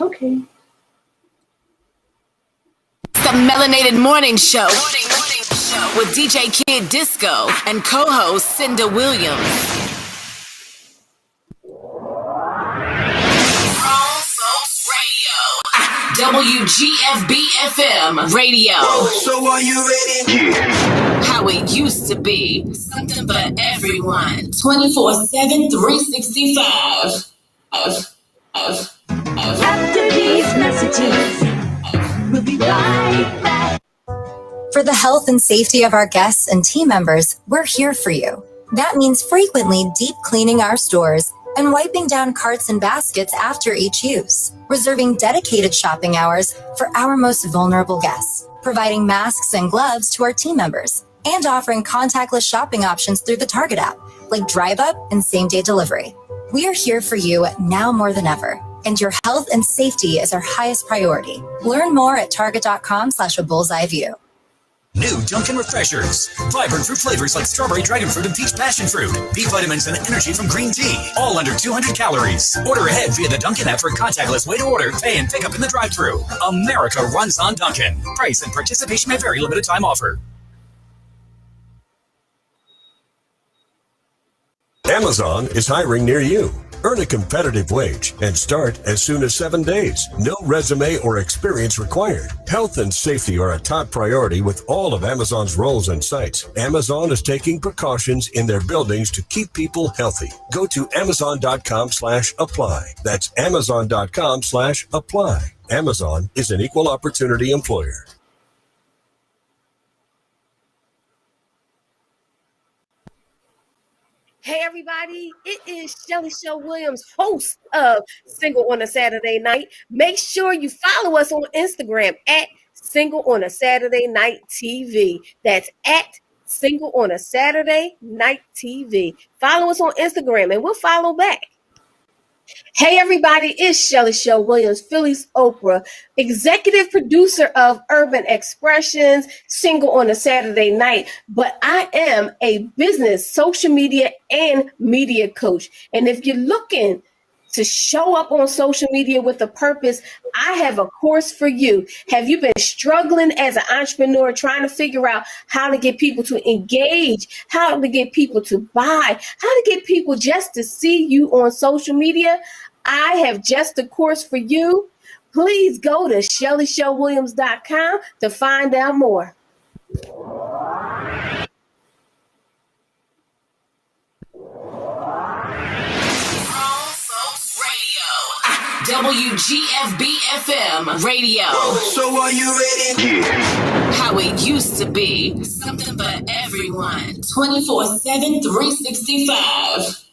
Okay. The Melanated Morning Show with DJ Kid Disco and co-host Cinda Williams. Grown Folks Radio. WGFB-FM Radio. So are you ready? Yeah. How it used to be. Something for everyone. 24/7, 365. After these messages, we'll be right back. For the health and safety of our guests and team members, we're here for you. That means frequently deep cleaning our stores and wiping down carts and baskets after each use, reserving dedicated shopping hours for our most vulnerable guests, providing masks and gloves to our team members, and offering contactless shopping options through the Target app, like Drive Up and same-day delivery. We are here for you now more than ever, and your health and safety is our highest priority. Learn more at target.com/a bullseye view. New Dunkin' Refreshers. Vibrant fruit flavors like strawberry, dragon fruit, and peach passion fruit. B vitamins and energy from green tea. All under 200 calories. Order ahead via the Dunkin' app for a contactless way to order, pay, and pick up in the drive-thru. America runs on Dunkin'. Price and participation may vary. Limited time offer. Amazon is hiring near you. Earn a competitive wage and start as soon as 7 days. No resume or experience required. Health and safety are a top priority with all of Amazon's roles and sites. Amazon is taking precautions in their buildings to keep people healthy. Go to amazon.com/apply. That's amazon.com/apply. Amazon is an equal opportunity employer. Hey everybody, it is Shelly Show Williams, host of Single on a Saturday Night. Make sure you follow us on Instagram at Single on a Saturday Night TV. That's at Single on a Saturday Night TV. Follow us on Instagram and we'll follow back. Hey everybody, it's Shelly Show Williams, Philly's Oprah, executive producer of Urban Expressions, Single on a Saturday Night, but I am a business, social media, and media coach. And if you're looking to show up on social media with a purpose, I have a course for you. Have you been struggling as an entrepreneur, trying to figure out how to get people to engage, how to get people to buy, how to get people just to see you on social media? I have just a course for you. Please go to ShellyShowWilliams.com to find out more. WGFB-FM Radio. So are you ready? Yeah. How it used to be. Something for everyone. 24/7, 365.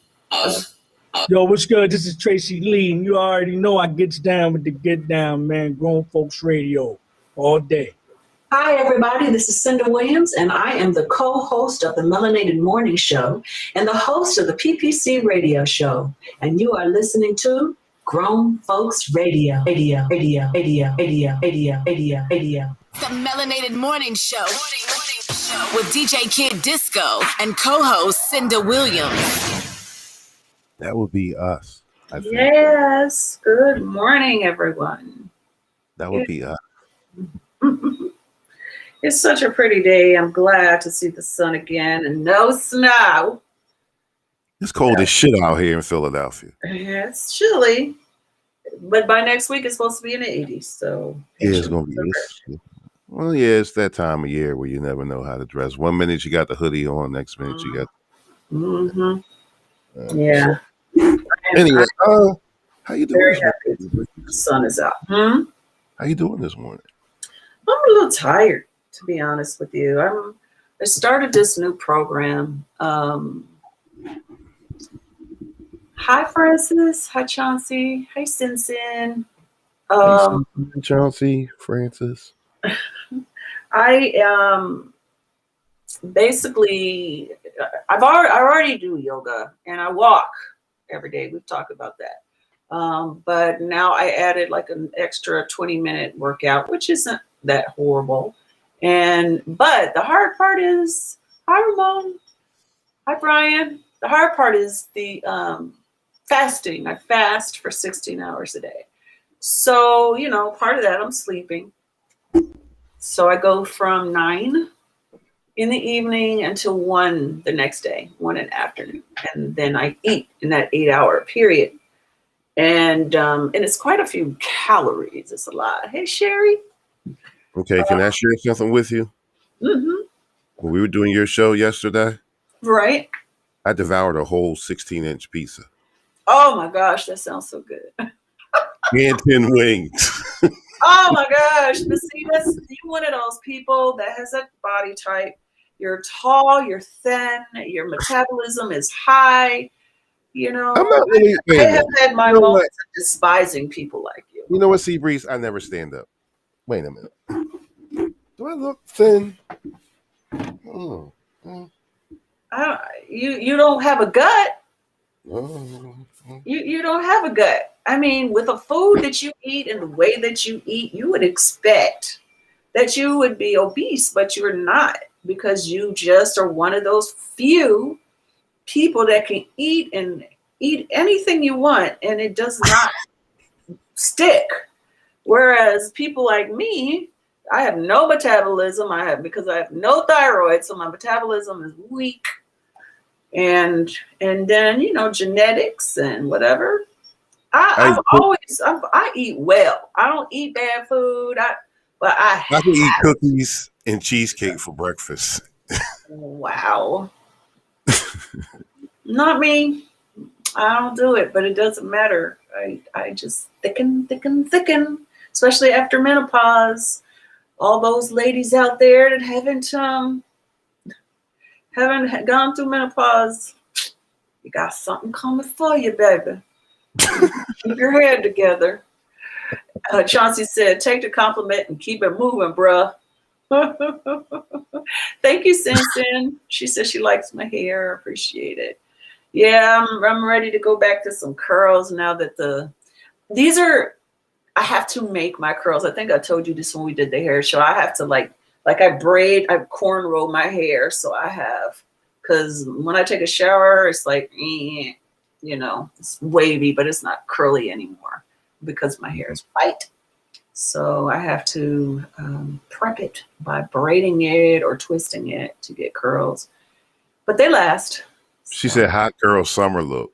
Yo, what's good? This is Tracy Lee, and you already know I gets down with the Get Down, man. Grown Folks Radio all day. Hi, everybody. This is Cinda Williams, and I am the co-host of the Melanated Morning Show and the host of the PPC Radio Show. And you are listening to Grown Folks Radio. The Melanated Morning Show with DJ Kid Disco and co-host Cinda Williams. That would be us. I think. Yes. Good morning, everyone. That would be us. It's such a pretty day. I'm glad to see the sun again and no snow. It's cold as shit out here in Philadelphia. Yeah, it's chilly. But by next week, it's supposed to be in the 80s. So yeah, it's going to be. Well, yeah, it's that time of year where you never know how to dress. 1 minute you got the hoodie on, next minute you got. Mm-hmm. Yeah. Anyway, how you doing? Very happy the sun is out. How you doing this morning? I'm a little tired, to be honest with you. I started this new program. Hi, Francis. Hi, Chauncey. Hi, Sinsin. Chauncey, Francis. I basically, I already do yoga and I walk every day. We've talked about that. But now I added like an extra 20-minute workout, which isn't that horrible. But the hard part is, hi Ramon, hi Brian. The hard part is the fasting. I fast for 16 hours a day. So, part of that I'm sleeping. So I go from 9 in the evening until 1 the next day, 1 in the afternoon. And then I eat in that 8-hour period. And it's quite a few calories. It's a lot. Hey, Sherry. Okay, can I share something with you? Mm-hmm. When we were doing your show yesterday, Right. I devoured a whole 16-inch pizza Oh my gosh, that sounds so good. and 10 wings. Oh my gosh. But see, you're one of those people that has that body type. You're tall, you're thin, your metabolism is high. I'm not really I saying have that. had my You know moments what? of despising people like you. You know what, Seabreeze? I never stand up. Wait a minute. Do I look thin? Oh. You don't have a gut. Oh. You don't have a gut. I mean, with the food that you eat and the way that you eat, you would expect that you would be obese, but you're not, because you just are one of those few people that can eat anything you want and it does not stick. Whereas people like me, I have no metabolism. Because I have no thyroid, so my metabolism is weak. And then genetics and whatever. I eat well. I don't eat bad food. I can eat cookies and cheesecake for breakfast. Wow. Not me. I don't do it, but it doesn't matter. I just thicken, especially after menopause. All those ladies out there that haven't gone through menopause, you got something coming for you, baby. Keep your head together. Chauncey said, take the compliment and keep it moving, bruh. Thank you, Sin. She says she likes my hair. Appreciate it. Yeah, I'm ready to go back to some curls now that I have to make my curls. I think I told you this when we did the hair show. I have to I cornrow my hair. So because when I take a shower, it's like, it's wavy, but it's not curly anymore because my hair is white. So I have to prep it by braiding it or twisting it to get curls. But they last. She said hot girl summer look.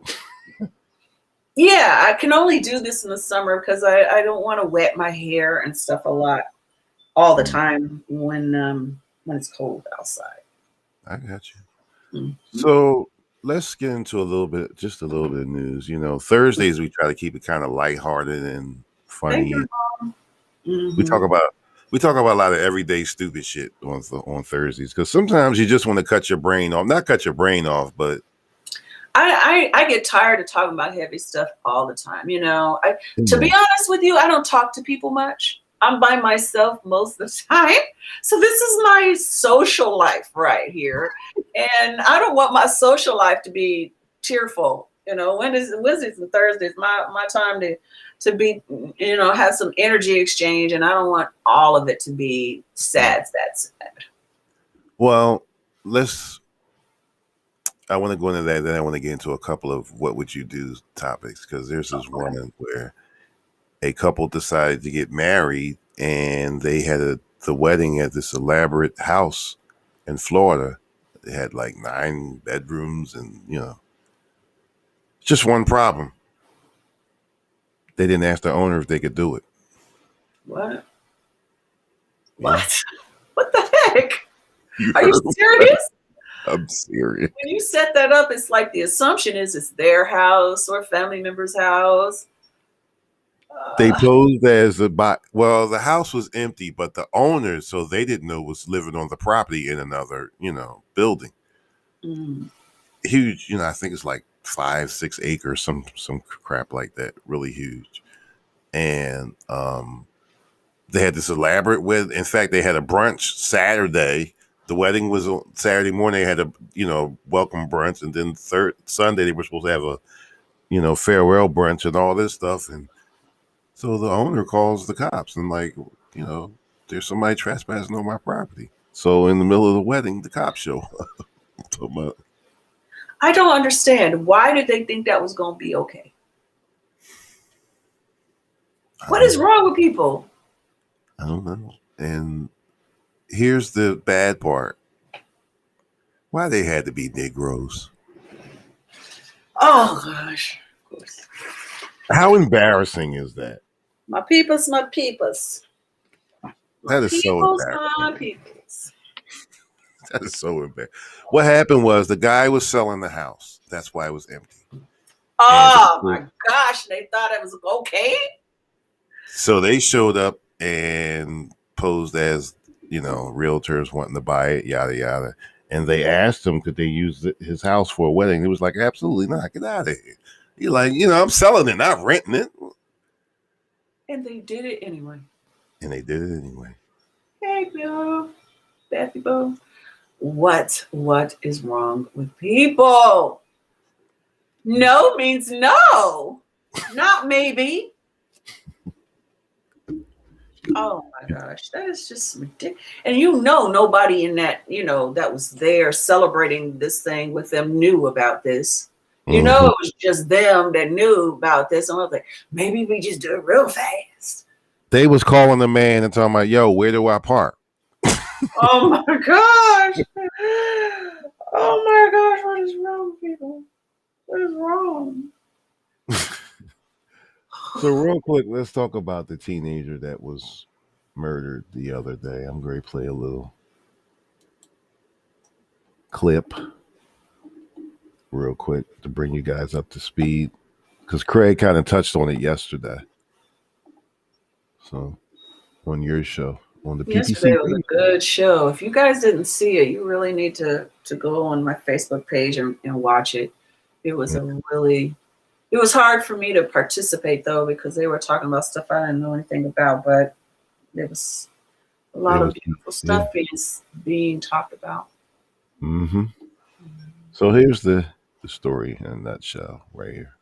Yeah, I can only do this in the summer because I don't want to wet my hair and stuff a lot all the time when it's cold outside. I got you. Mm-hmm. So let's get into just a little bit of news. Thursdays we try to keep it kind of lighthearted and funny. Mm-hmm. We talk about a lot of everyday stupid shit on Thursdays because sometimes you just want to cut your brain off. Not cut your brain off, but I get tired of talking about heavy stuff all the time. To be honest with you, I don't talk to people much. I'm by myself most of the time. So this is my social life right here. And I don't want my social life to be tearful. Wednesdays and Thursdays, my time to be, have some energy exchange. And I don't want all of it to be sad. Well, I want to go into that. Then I want to get into a couple of what would you do topics, because there's this one where a couple decided to get married and they had the wedding at this elaborate house in Florida. They had like 9 bedrooms and, just one problem. They didn't ask the owner if they could do it. What? What? What the heck? Are you serious? I'm serious. When you set that up, it's like the assumption is it's their house or family member's house. They posed as the house was empty, but the owner, so they didn't know, was living on the property in another, building. Mm. Huge, I think it's like 5-6 acres, some crap like that, really huge. And they had this elaborate wedding. In fact, they had a brunch Saturday. The wedding was on Saturday morning. They had a, welcome brunch. And then Sunday, they were supposed to have a, farewell brunch and all this stuff. And so the owner calls the cops and there's somebody trespassing on my property. So in the middle of the wedding, the cops show up. I don't understand. Why did they think that was going to be okay? What is wrong with people? I don't know. And here's the bad part. Why they had to be Negroes? Oh gosh, of course. How embarrassing is that? My peoples, my peoples. That is so Peoples, embarrassing. my peoples. That is so embarrassing. What happened was the guy was selling the house. That's why it was empty. Oh my gosh, they thought it was okay. So they showed up and posed as, realtors wanting to buy it, yada, yada. And they asked him, could they use his house for a wedding? He was like, absolutely not. Get out of here. You're like, I'm selling it, not renting it. And they did it anyway. And they did it anyway. Hey, Bill. Bethy Bo. What is wrong with people? No means no. Not maybe. Oh my gosh, that is just ridiculous. And nobody in that, that was there celebrating this thing with them knew about this. It was just them that knew about this. And I was like, maybe we just do it real fast. They was calling the man and talking about, yo, where do I park? Oh my gosh. Oh my gosh, what is wrong with people? What is wrong? So real quick, let's talk about the teenager that was murdered the other day. I'm going to play a little clip real quick to bring you guys up to speed because Craig kind of touched on it yesterday. So on your show, on the Yesterday PPC. was a good show. If you guys didn't see it, you really need to go on my Facebook page and watch it. It was it was hard for me to participate though, because they were talking about stuff I didn't know anything about, but there was a lot of beautiful stuff being talked about. Mm-hmm. So here's the story in a nutshell right here.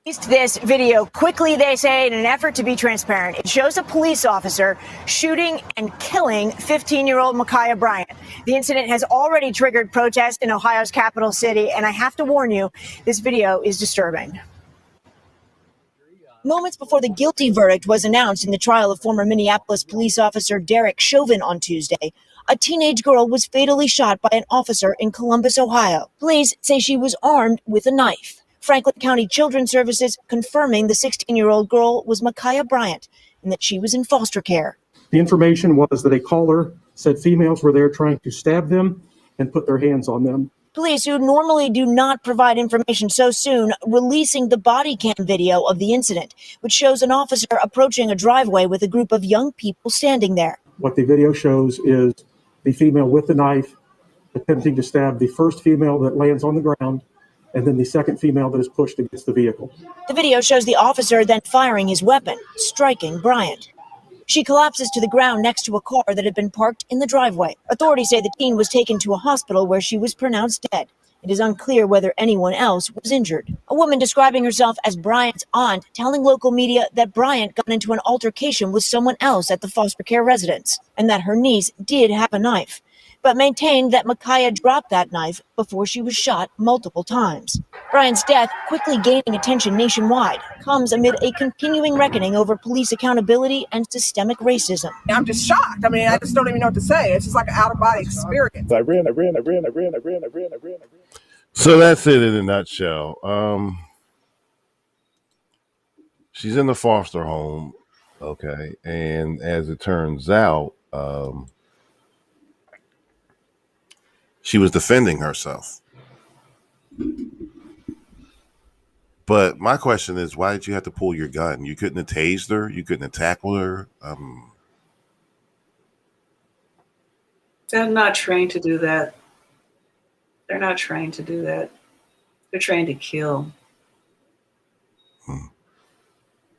This video quickly, they say, in an effort to be transparent. It shows a police officer shooting and killing 15-year-old Ma'Khia Bryant. The incident has already triggered protests in Ohio's capital city, and I have to warn you, this video is disturbing. Moments before the guilty verdict was announced in the trial of former Minneapolis police officer Derek Chauvin on Tuesday, a teenage girl was fatally shot by an officer in Columbus, Ohio. Police say she was armed with a knife. Franklin County Children's Services confirming the 16-year-old girl was Ma'Khia Bryant and that she was in foster care. The information was that a caller said females were there trying to stab them and put their hands on them. Police, who normally do not provide information so soon, releasing the body cam video of the incident, which shows an officer approaching a driveway with a group of young people standing there. What the video shows is the female with the knife attempting to stab the first female that lands on the ground, and then the second female that is pushed against the vehicle. The video shows the officer then firing his weapon, striking Bryant. She collapses to the ground next to a car that had been parked in the driveway. Authorities say the teen was taken to a hospital where she was pronounced dead. It is unclear whether anyone else was injured. A woman describing herself as Bryant's aunt telling local media that Bryant got into an altercation with someone else at the foster care residence and that her niece did have a knife, but maintained that Ma'Khia dropped that knife before she was shot multiple times. Bryant's death, quickly gaining attention nationwide, comes amid a continuing reckoning over police accountability and systemic racism. I'm just shocked. I just don't even know what to say. It's just like an out-of-body experience. I ran. So that's it in a nutshell. She's in the foster home, okay, and as it turns out, she was defending herself. But my question is, why did you have to pull your gun? You couldn't have tased her? You couldn't have tackled her? They're not trained to do that. They're not trained to do that. They're trained to kill.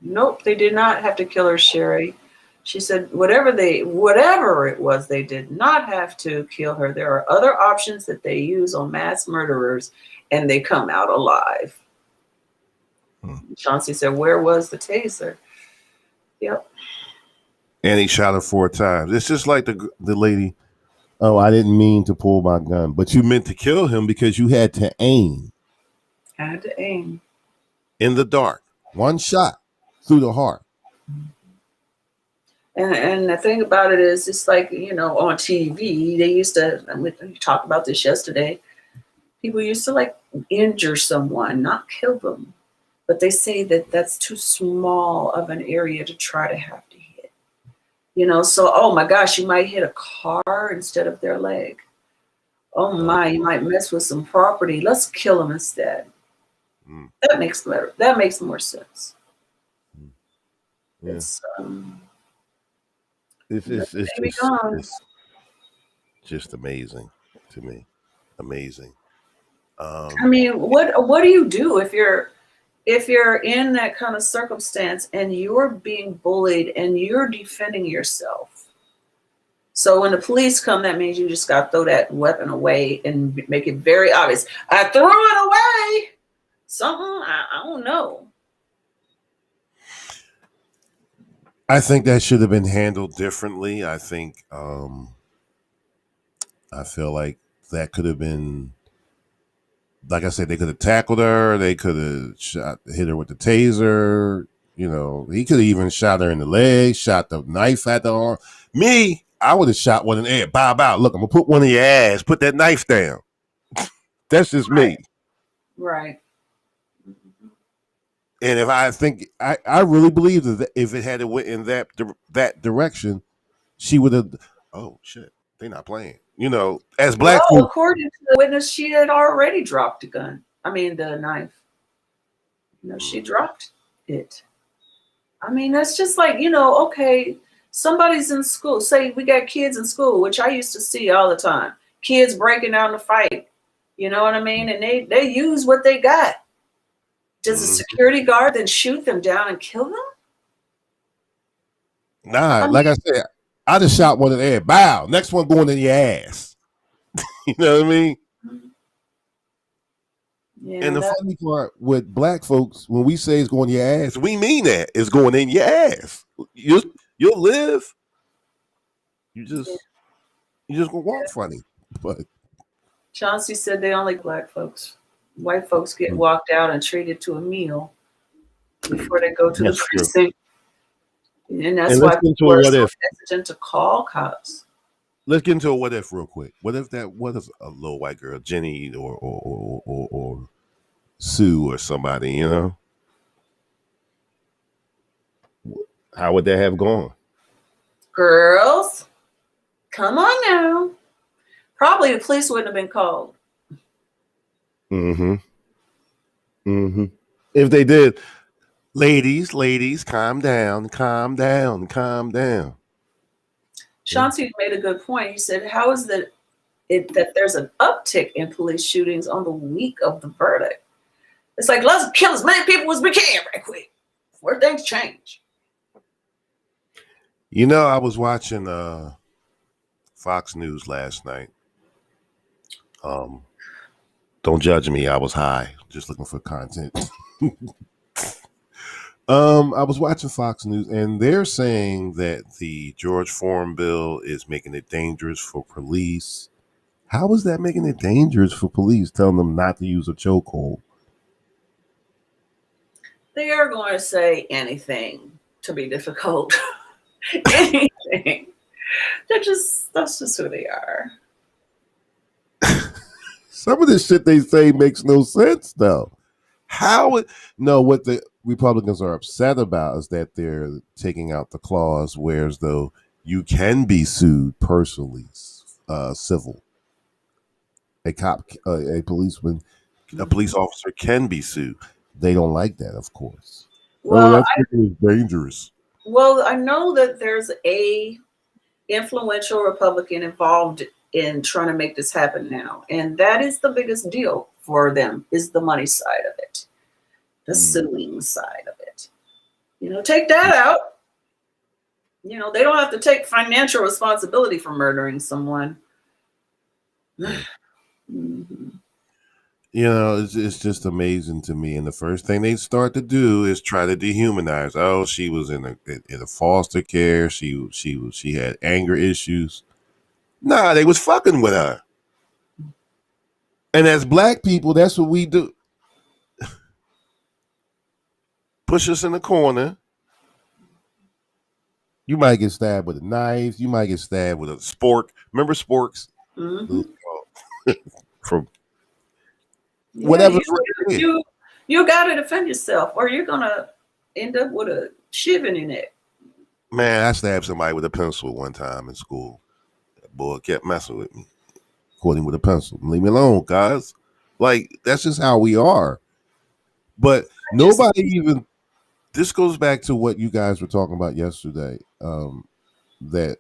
Nope, they did not have to kill her, Sherry. She said whatever it was, they did not have to kill her. There are other options that they use on mass murderers, and they come out alive. Chauncey said, where was the taser? Yep. And he shot her 4 times. It's just like the lady, oh, I didn't mean to pull my gun. But you meant to kill him because you had to aim. Had to aim. In the dark. 1 shot. through the heart. And the thing about it is, it's like, on TV, they used to, we talked about this yesterday, people used to like injure someone, not kill them. But they say that that's too small of an area to try to have to hit. So, oh my gosh, you might hit a car instead of their leg. Oh my, you might mess with some property. Let's kill them instead. That makes more sense. Yeah. It's just amazing to me. Amazing. I mean, what do you do if you're in that kind of circumstance and you're being bullied and you're defending yourself? So when the police come, that means you just got to throw that weapon away and make it very obvious. I threw it away. Something, I don't know. I think that should have been handled differently. I think I feel like that could have been, like I said, they could have tackled her. They could have hit her with the taser. He could have even shot her in the leg, shot the knife at the arm. Me, I would have shot one in the air. Bow. Look, I'm going to put one in your ass. Put that knife down. That's just me. Right. And if I think, I really believe that if it had went in that direction, she would have, oh shit, they're not playing. As black people. According to the witness, she had already dropped the knife. She dropped it. I mean, that's just like, okay, somebody's in school. Say we got kids in school, which I used to see all the time. Kids breaking out in a fight. You know what I mean? And they use what they got. Does a security guard then shoot them down and kill them? Nah, like I said, I just shot one in the air. Bow. Next one going in your ass. You know what I mean? Yeah, and the funny part with black folks, when we say it's going in your ass, we mean that it's going in your ass. You'll live. You just gonna walk funny. But Chauncey said they only black folks. White folks get walked out and treated to a meal before they go to the precinct. And that's why people are so hesitant to call cops. Let's get into a what if real quick. What if a little white girl, Jenny or Sue or somebody, How would that have gone? Girls, come on now. Probably the police wouldn't have been called. If they did, ladies, calm down. Chauncey made a good point. He said, how is that there's an uptick in police shootings on the week of the verdict? It's like, let's kill as many people as we can right quick before things change. I was watching Fox News last night. Don't judge me. I was high, just looking for content. I was watching Fox News, and they're saying that the George Floyd bill is making it dangerous for police. How is that making it dangerous for police? Telling them not to use a chokehold. They are going to say anything to be difficult. Anything. That's just who they are. Some of this shit they say makes no sense, though. What the Republicans are upset about is that they're taking out the clause whereas though you can be sued personally, civil. A police officer can be sued. They don't like that, of course. Well, that's dangerous. Well, I know that there's a influential Republican involved in trying to make this happen now. And that is the biggest deal for them, is the money side of it, the suing side of it. Take that out. They don't have to take financial responsibility for murdering someone. It's just amazing to me. And the first thing they start to do is try to dehumanize. Oh, she was in a foster care. She had anger issues. Nah, they was fucking with her. And as black people, that's what we do. Push us in the corner You might get stabbed with a knife. You might get stabbed with a spork. Remember sporks? Mm-hmm. From Yeah, whatever. you got to defend yourself, or you're gonna end up with a shiv in your neck. Man, I stabbed somebody with a pencil one time in school. That boy kept messing with me, caught him with a pencil. Leave me alone, guys. Like, that's just how we are. But nobody even. This goes back to what you guys were talking about yesterday. That,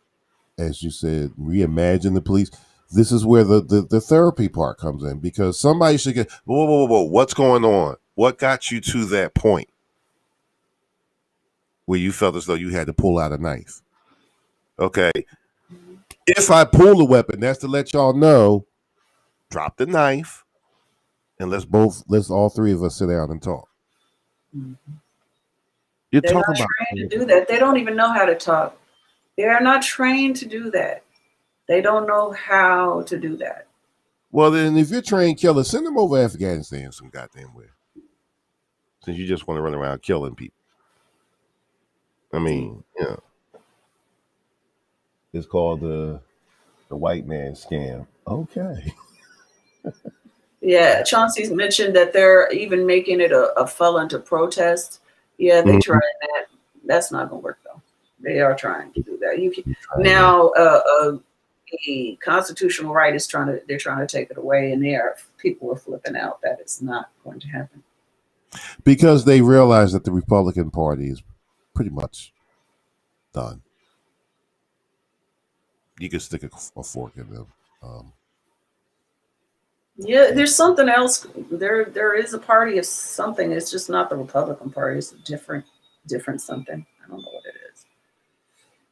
as you said, reimagine the police. This is where the therapy part comes in, because somebody should get, whoa, what's going on? What got you to that point where you felt as though you had to pull out a knife? Okay. If I pull the weapon, that's to let y'all know, drop the knife, and let's all three of us sit down and talk. You're They're talking not about trained to do that. They don't even know how to talk. They are not trained to do that. They don't know how to do that. Well, then, if you're trained killer, send them over to Afghanistan some goddamn way. Since you just want to run around killing people. I mean, yeah. It's called the white man scam. Okay. Yeah, Chauncey's mentioned that they're even making it a felon to protest. Yeah, they tried that. That's not gonna work though. They are trying to do that. You can now the constitutional right is they're trying to take it away, and people are flipping out that it's not going to happen. Because they realize that the Republican Party is pretty much done. You can stick a fork in them. Yeah, there's something else. There is a party of something. It's just not the Republican Party. It's a different something. I don't know what it is.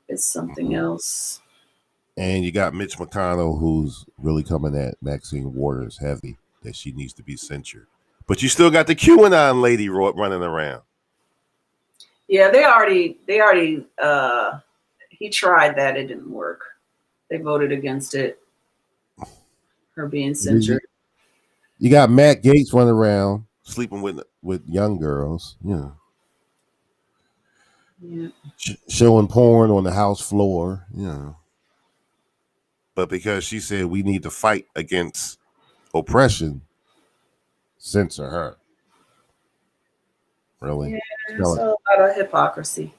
It's something else. And you got Mitch McConnell, who's really coming at Maxine Waters heavy, that she needs to be censured. But you still got the QAnon lady running around. Yeah, they already. He tried that. It didn't work. They voted against it. Her being censored. You got Matt Gaetz running around sleeping with young girls. Yeah. Showing porn on the house floor. Yeah. But because she said we need to fight against oppression, censor her. Really? Yeah, there's a lot of hypocrisy.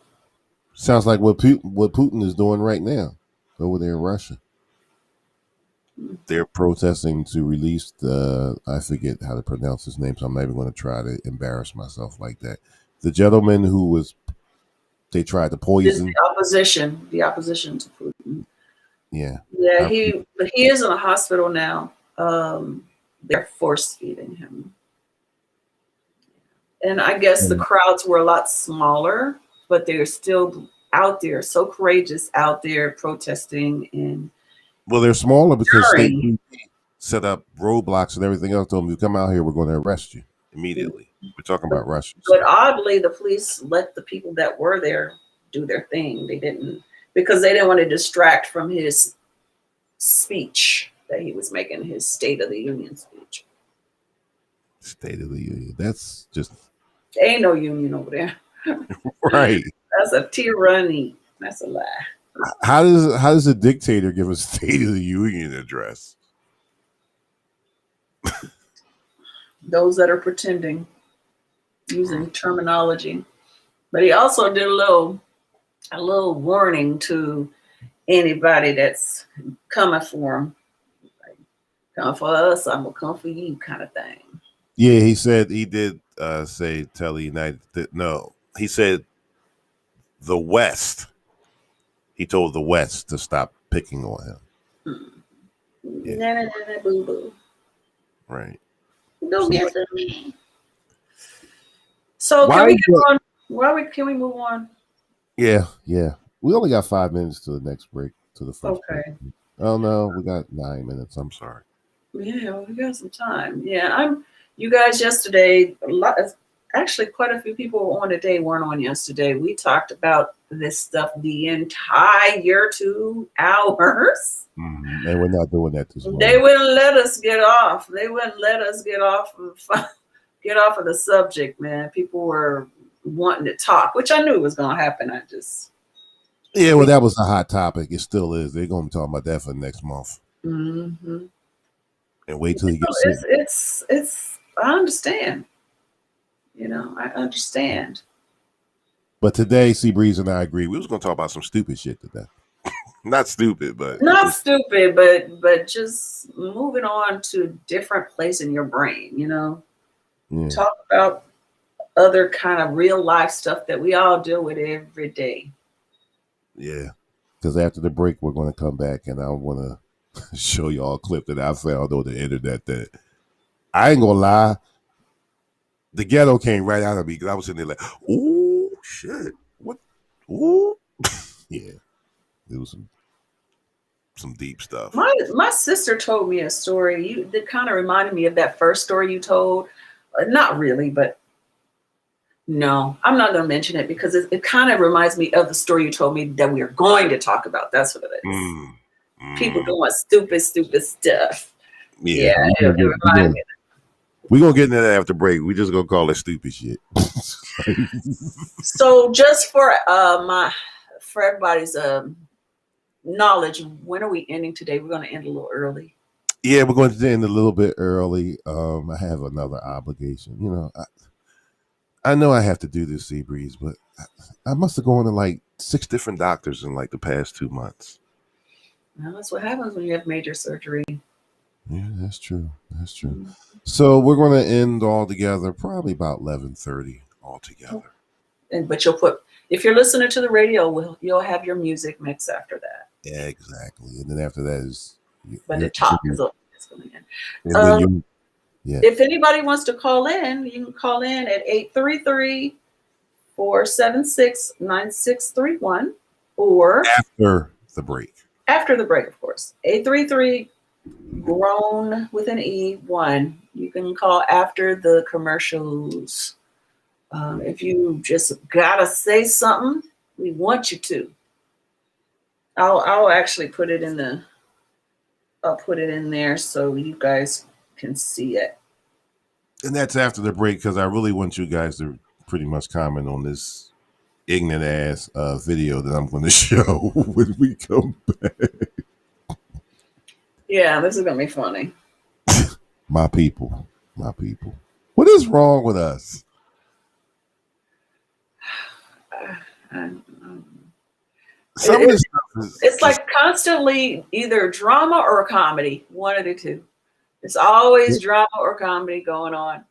Sounds like what Putin is doing right now over there in Russia. They're protesting to release I forget how to pronounce his name, so I'm not even going to try to embarrass myself like that. The gentleman they tried to poison. The opposition to Putin. Yeah. Yeah, he is in a hospital now. They're force feeding him. And I guess the crowds were a lot smaller, but they're still out there, so courageous out there protesting. And well, they're smaller because state set up roadblocks and everything else. Told them, you come out here, we're going to arrest you immediately. We're talking about Russia. But oddly, the police let the people that were there do their thing. They didn't, because they didn't want to distract from his speech that he was making, his State of the Union speech. State of the Union. That's just... There ain't no union over there. Right. That's a tyranny. That's a lie. How does a dictator give a State of the Union address? Those that are pretending, using terminology. But he also did a little warning to anybody that's coming for him. Like, come for us, I'm gonna come for you, kind of thing. Yeah, he said he did tell the United he said the West. He told the West to stop picking on him. Yeah. Boo boo. Right. Don't get to me. So can we get on? Can we move on? Yeah. We only got 5 minutes to the next break. To the first. Okay. Break. Oh no, we got 9 minutes. I'm sorry. Yeah, we got some time. Yeah, you guys yesterday. Actually, quite a few people were on today. Weren't on yesterday. We talked about this stuff the entire 2 hours. Mm-hmm. And we're not doing that this morning. They wouldn't let us get off. They wouldn't let us get off of the subject, man. People were wanting to talk, which I knew was going to happen. I just Yeah, well, that was a hot topic. It still is. They're going to be talking about that for next month. Mm-hmm. And wait till you get sick. It's. I understand. I understand. But today, Seabreeze and I agree. We was going to talk about some stupid shit today. Not stupid, but Not stupid, but just moving on to a different place in your brain. yeah. Talk about other kind of real life stuff that we all deal with every day. Yeah, because after the break, we're going to come back and I want to show y'all a clip that I found on the internet that I ain't going to lie. The ghetto came right out of me because I was sitting there like, ooh, shit. What? Ooh. Yeah. It was some deep stuff. My sister told me a story. That kind of reminded me of that first story you told. Not really, but no, I'm not going to mention it because it kind of reminds me of the story you told me that we are going to talk about. That's what it is. People doing stupid stuff. Yeah. It reminds me. We're going to get into that after break. We just going to call it stupid shit. So just for everybody's knowledge, when are we ending today? We're going to end a little early. Yeah, we're going to end a little bit early. I have another obligation. I know I have to do this, Seabreeze, but I must have gone to like 6 different doctors in like the past 2 months. Well, that's what happens when you have major surgery. Yeah, that's true. That's true. Mm-hmm. So we're going to end all together probably about 11:30 altogether. But if you're listening to the radio, you'll have your music mix after that. Yeah, exactly. And then after that is. But the talk is going to end. Yeah. If anybody wants to call in, you can call in at 833-476-9631 or after the break. After the break, of course. 833 grown with an E1. You can call after the commercials. If you just gotta say something, we want you to. I'll actually put it in I'll put it in there so you guys can see it. And that's after the break because I really want you guys to pretty much comment on this ignorant ass video that I'm going to show when we come back. Yeah, this is going to be funny. My people. What is wrong with us? It's like constantly either drama or comedy, one of the two. It's always drama or comedy going on.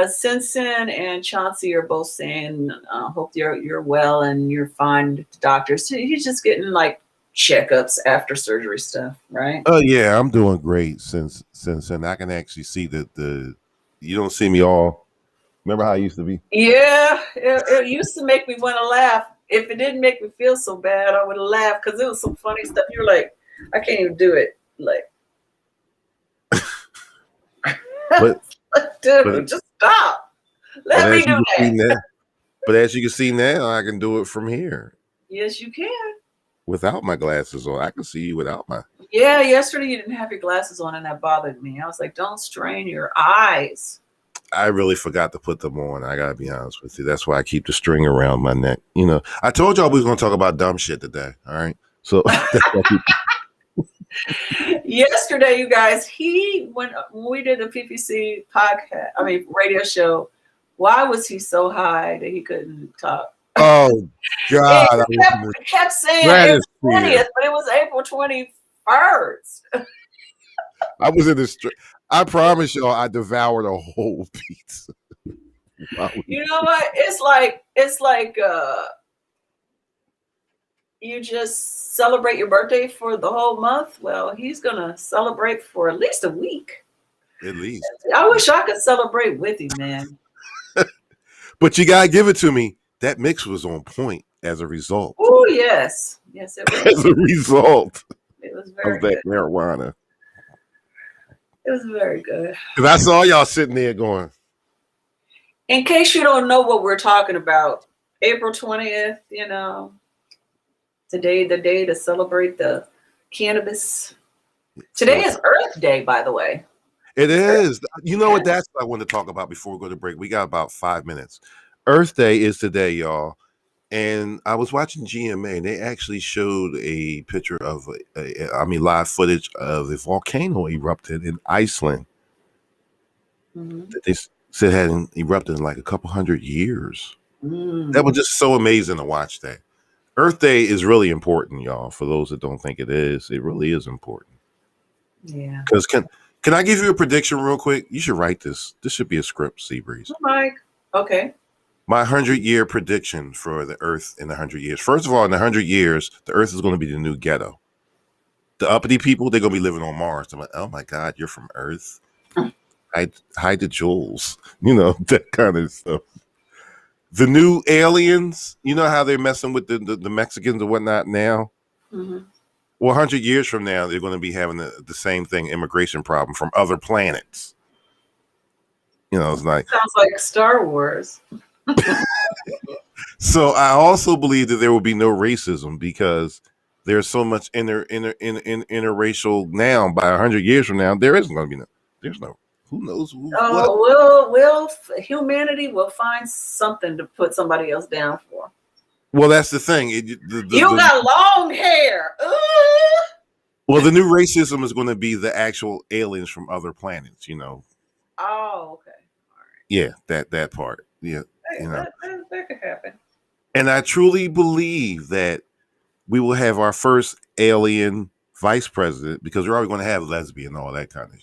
Simpson and Chauncey are both saying, hope you're well and you're fine with the doctors. So he's just getting like checkups after surgery stuff, right? Oh yeah, I'm doing great since I can actually see the you don't see me all. Remember how I used to be? Yeah, it used to make me want to laugh. If it didn't make me feel so bad, I would have laughed because it was some funny stuff. You're like, I can't even do it. Like, dude, just stop. Let me do that. But as you can see now, I can do it from here. Yes, you can. Without my glasses on, I can see you without my. Yeah, yesterday you didn't have your glasses on, and that bothered me. I was like, don't strain your eyes. I really forgot to put them on. I gotta be honest with you. That's why I keep the string around my neck. I told y'all we was gonna talk about dumb shit today. All right. So yesterday, you guys, when we did the PPC radio show, why was he so high that he couldn't talk? Oh God! He kept saying April 20th, but it was April 21st. I was in the street. I promise y'all, I devoured a whole pizza. You know what? It's like you just celebrate your birthday for the whole month. Well, he's gonna celebrate for at least a week. At least. I wish I could celebrate with you, man. But you gotta give it to me. That mix was on point as a result. Oh yes, it was. As a result, it was very of that good. marijuana. It was very good. Because I saw y'all sitting there going. In case you don't know what we're talking about, April 20th, today, the day to celebrate the cannabis. Today is Earth Day, by the way. It is. You know what? That's what I want to talk about before we go to break. We got about 5 minutes. Earth Day is today, y'all. And I was watching GMA, and they actually showed a picture of, live footage of a volcano erupted in Iceland that they said hadn't erupted in like a couple hundred years. That was just so amazing to watch that. Earth Day is really important, y'all. For those that don't think it is, it really is important. Yeah. Because can I give you a prediction real quick? You should write this. This should be a script, Seabreeze. Oh, Mike. Okay. My 100-year prediction for the Earth in 100 years. First of all, in 100 years, the Earth is going to be the new ghetto. The uppity people, they're going to be living on Mars. I'm like, oh my God, you're from Earth. Hide the jewels. You know, that kind of stuff. The new aliens, you know how they're messing with the Mexicans and whatnot now? Well, 100 years from now, they're going to be having the same thing, immigration problem from other planets. You know, it's like... Sounds like Star Wars. So I also believe that there will be no racism because there's so much interracial now. By 100 years from now, there isn't going to be who knows humanity will find something to put somebody else down for. Well, that's the thing. You got long hair. Ooh. Well, the new racism is going to be the actual aliens from other planets, you know. Oh, okay. All right. Yeah, that part. Yeah. Hey, that could happen. And I truly believe that we will have our first alien vice president because we're always going to have lesbian and all that kind of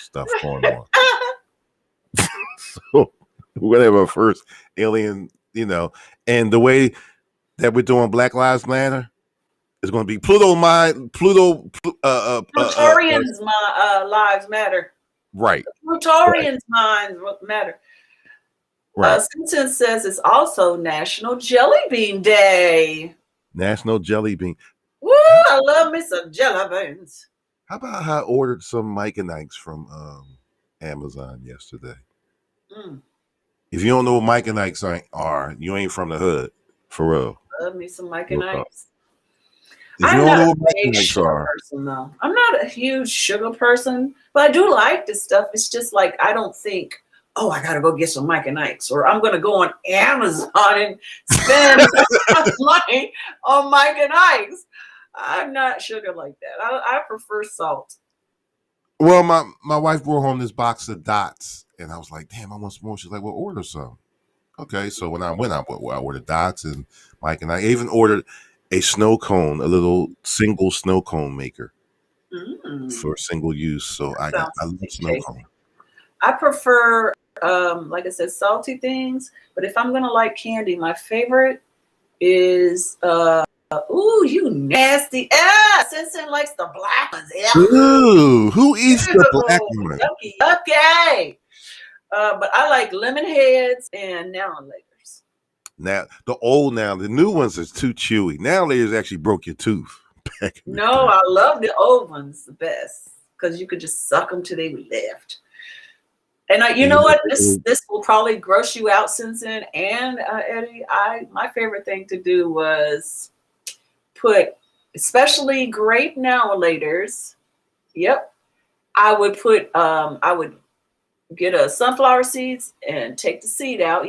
stuff going on. So we're going to have our first alien, and the way that we're doing Black Lives Matter is going to be Plutonians' lives matter. Right. Plutonians' minds matter. Right. Simpson says it's also National Jelly Bean Day. National Jelly Bean. Woo! I love me some jelly beans. How about I ordered some Mike and Ike's from Amazon yesterday? If you don't know what Mike and Ike's are, you ain't from the hood, for real. Love me some Mike and Ike's. I'm not a big sugar person, though. I'm not a huge sugar person, but I do like this stuff. It's just like I don't think, oh, I gotta go get some Mike and Ike's, or I'm gonna go on Amazon and spend money on Mike and Ike's. I'm not sugar like that. I prefer salt. Well, my wife brought home this box of Dots, and I was like, damn, I want some more. She's like, well, order some. Okay, so when I ordered Dots and Mike and I even ordered a snow cone, a little single snow cone maker for single use. So I love snow cone. I prefer, like I said, salty things. But if I'm gonna like candy, my favorite is ooh, you nasty. Simpson likes the black ones. Ooh, who eats the black ones? Yucky. But I like lemon heads and now and laters. Now the new ones is too chewy. Now laters actually broke your tooth. No, I love the old ones the best because you could just suck them till they were left. And you know what? This will probably gross you out, Simpson and Eddie. My favorite thing to do was put, especially grape now and laters. Yep, I would put. I would get a sunflower seeds and take the seed out.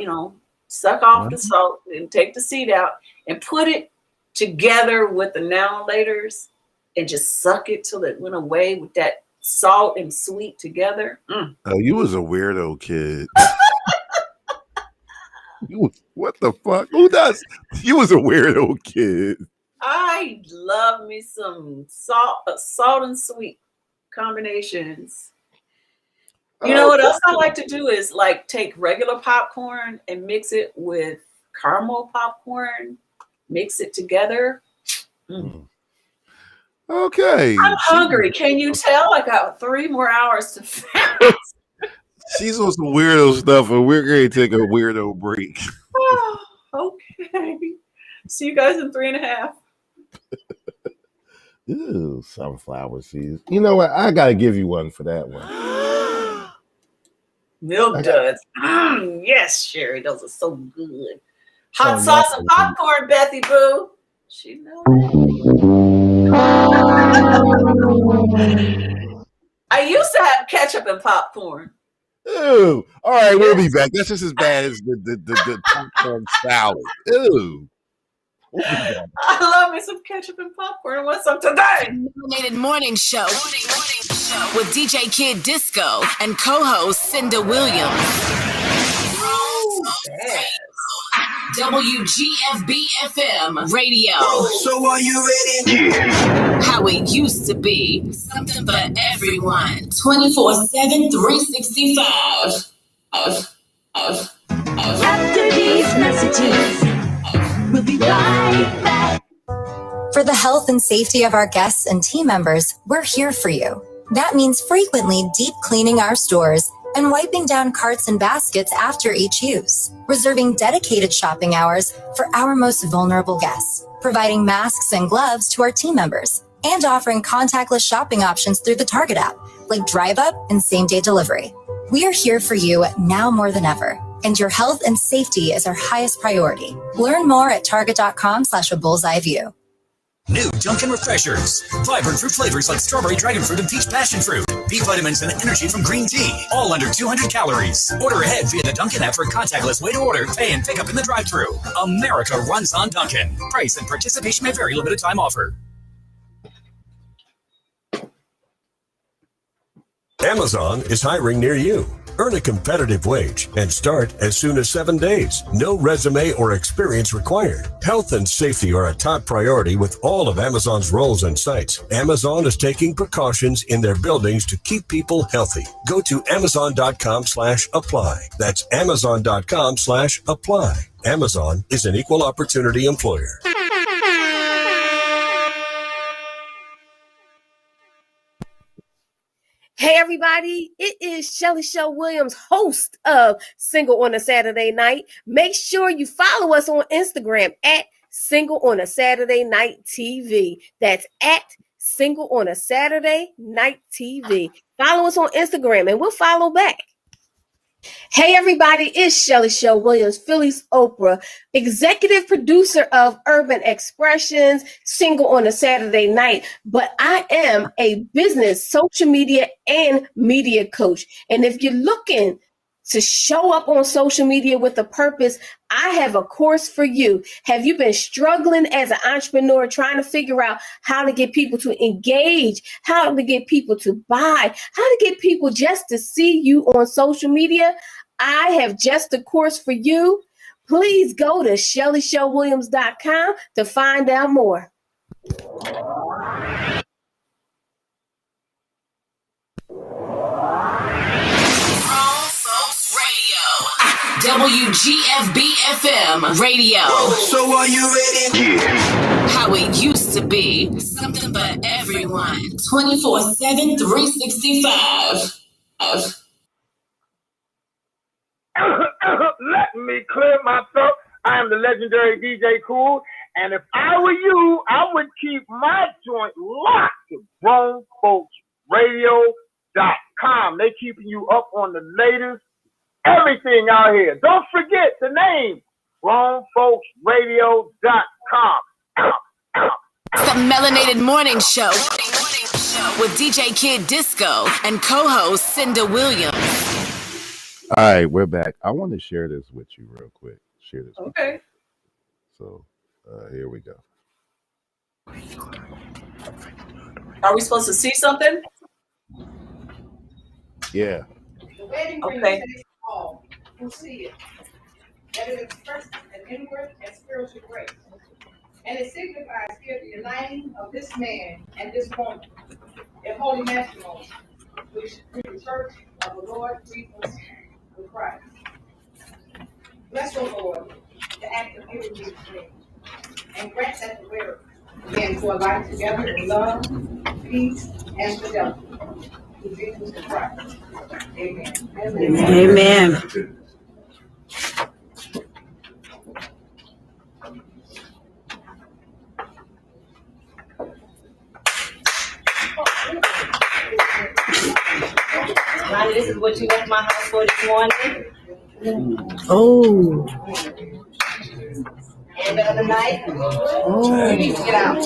Suck off the salt and take the seed out and put it together with the now and laters and just suck it till it went away with that salt and sweet together. Oh, you was a weirdo kid. What the fuck? Who does? You was a weirdo kid. I love me some salt and sweet combinations. You know what else I like to do is like take regular popcorn and mix it with caramel popcorn, mix it together. Okay. I'm hungry. Can you tell? I got 3 more hours to fast. She's on some weirdo stuff, and we're going to take a weirdo break. Oh, okay. See you guys in 3.5. Ooh, sunflower seeds. You know what? I got to give you one for that one. Milk duds. Yes, Sherry, those are so good. Hot sauce and popcorn, Bethy Boo. She knows. I used to have ketchup and popcorn. Ooh. All right, we'll be back. That's just as bad as the popcorn salad. Ooh. I love me some ketchup and popcorn. I want some today. Melanated Morning Show with DJ Kid Disco and co-host Cinda Williams. WGFB-FM radio. So are you ready? Yeah. How it used to be. Something for everyone. 24/7, 365. After these messages, we'll be right back. For the health and safety of our guests and team members, we're here for you. That means frequently deep cleaning our stores and wiping down carts and baskets after each use, reserving dedicated shopping hours for our most vulnerable guests, providing masks and gloves to our team members, and offering contactless shopping options through the Target app, like Drive Up and same-day delivery. We are here for you now more than ever, and your health and safety is our highest priority. Learn more at target.com/a bullseye view. New Dunkin' Refreshers. Vibrant fruit flavors like strawberry, dragon fruit, and peach passion fruit. B vitamins and energy from green tea. All under 200 calories. Order ahead via the Dunkin' app for a contactless way to order, pay, and pick up in the drive-thru. America runs on Dunkin'. Price and participation may vary. Limited time offer. Amazon is hiring near you. Earn a competitive wage and start as soon as 7 days. No resume or experience required. Health and safety are a top priority with all of Amazon's roles and sites. Amazon is taking precautions in their buildings to keep people healthy. Go to amazon.com/apply. That's amazon.com/apply. Amazon is an equal opportunity employer. Hey everybody, it is Shelly Shell Williams, host of Single on a Saturday Night. Make sure you follow us on Instagram at Single on a Saturday Night TV. That's at Single on a Saturday Night TV. Follow us on Instagram and we'll follow back. Hey everybody, it's Shelly Shell Williams, Philly's Oprah, executive producer of Urban Expressions, Single on a Saturday Night, but I am a business, social media, and media coach. And if you're looking to show up on social media with a purpose, I have a course for you. Have you been struggling as an entrepreneur, trying to figure out how to get people to engage, how to get people to buy, how to get people just to see you on social media? I have just a course for you. Please go to ShellyShellWilliams.com to find out more. WGFB-FM radio. So are you ready? Yeah. How it used to be. Something for everyone. 24/7, 365. Let me clear my throat. I am the legendary DJ Cool, and if I were you, I would keep my joint locked to GrownFolksRadio.com. They keeping you up on the latest everything out here. Don't forget the name, GrownFolksRadio.com. It's the Melanated Morning Show with DJ Kid Disco and co-host Cinda Williams. All right, we're back. I want to share this with you real quick. Share this. Okay. So here we go. Are we supposed to see something? Yeah. The wedding ring Okay. says all who see it, that it expresses an inward and spiritual grace. And it signifies here the uniting of this man and this woman in holy matrimony, which through the church of the Lord Jesus Christ. Bless, O Lord, the act of giving these things, and grant that the wearer begin to abide together in love, peace, and fidelity. Through Jesus Christ. Amen. Amen. Ronnie, this is what you left my house for this morning. Oh. And the other night, you need to get out.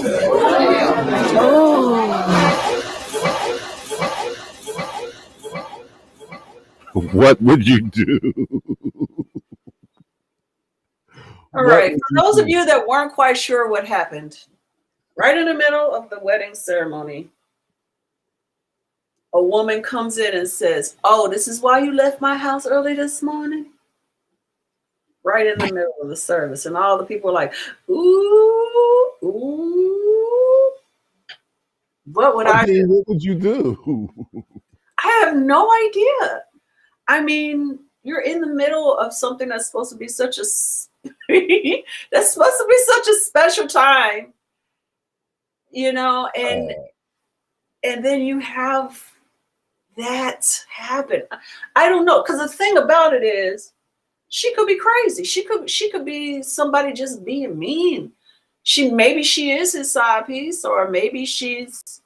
What would you do? All right. For those of you that weren't quite sure what happened, right in the middle of the wedding ceremony, a woman comes in and says, "Oh, this is why you left my house early this morning?" Right in the middle of the service. And all the people are like, ooh, ooh. What would I do? What would you do? I have no idea. I mean, you're in the middle of something that's supposed to be such a that's supposed to be such a special time, you know, and then you have that happen. I don't know, because the thing about it is, she could be crazy. She could be somebody just being mean. Maybe she is his side piece, or maybe she's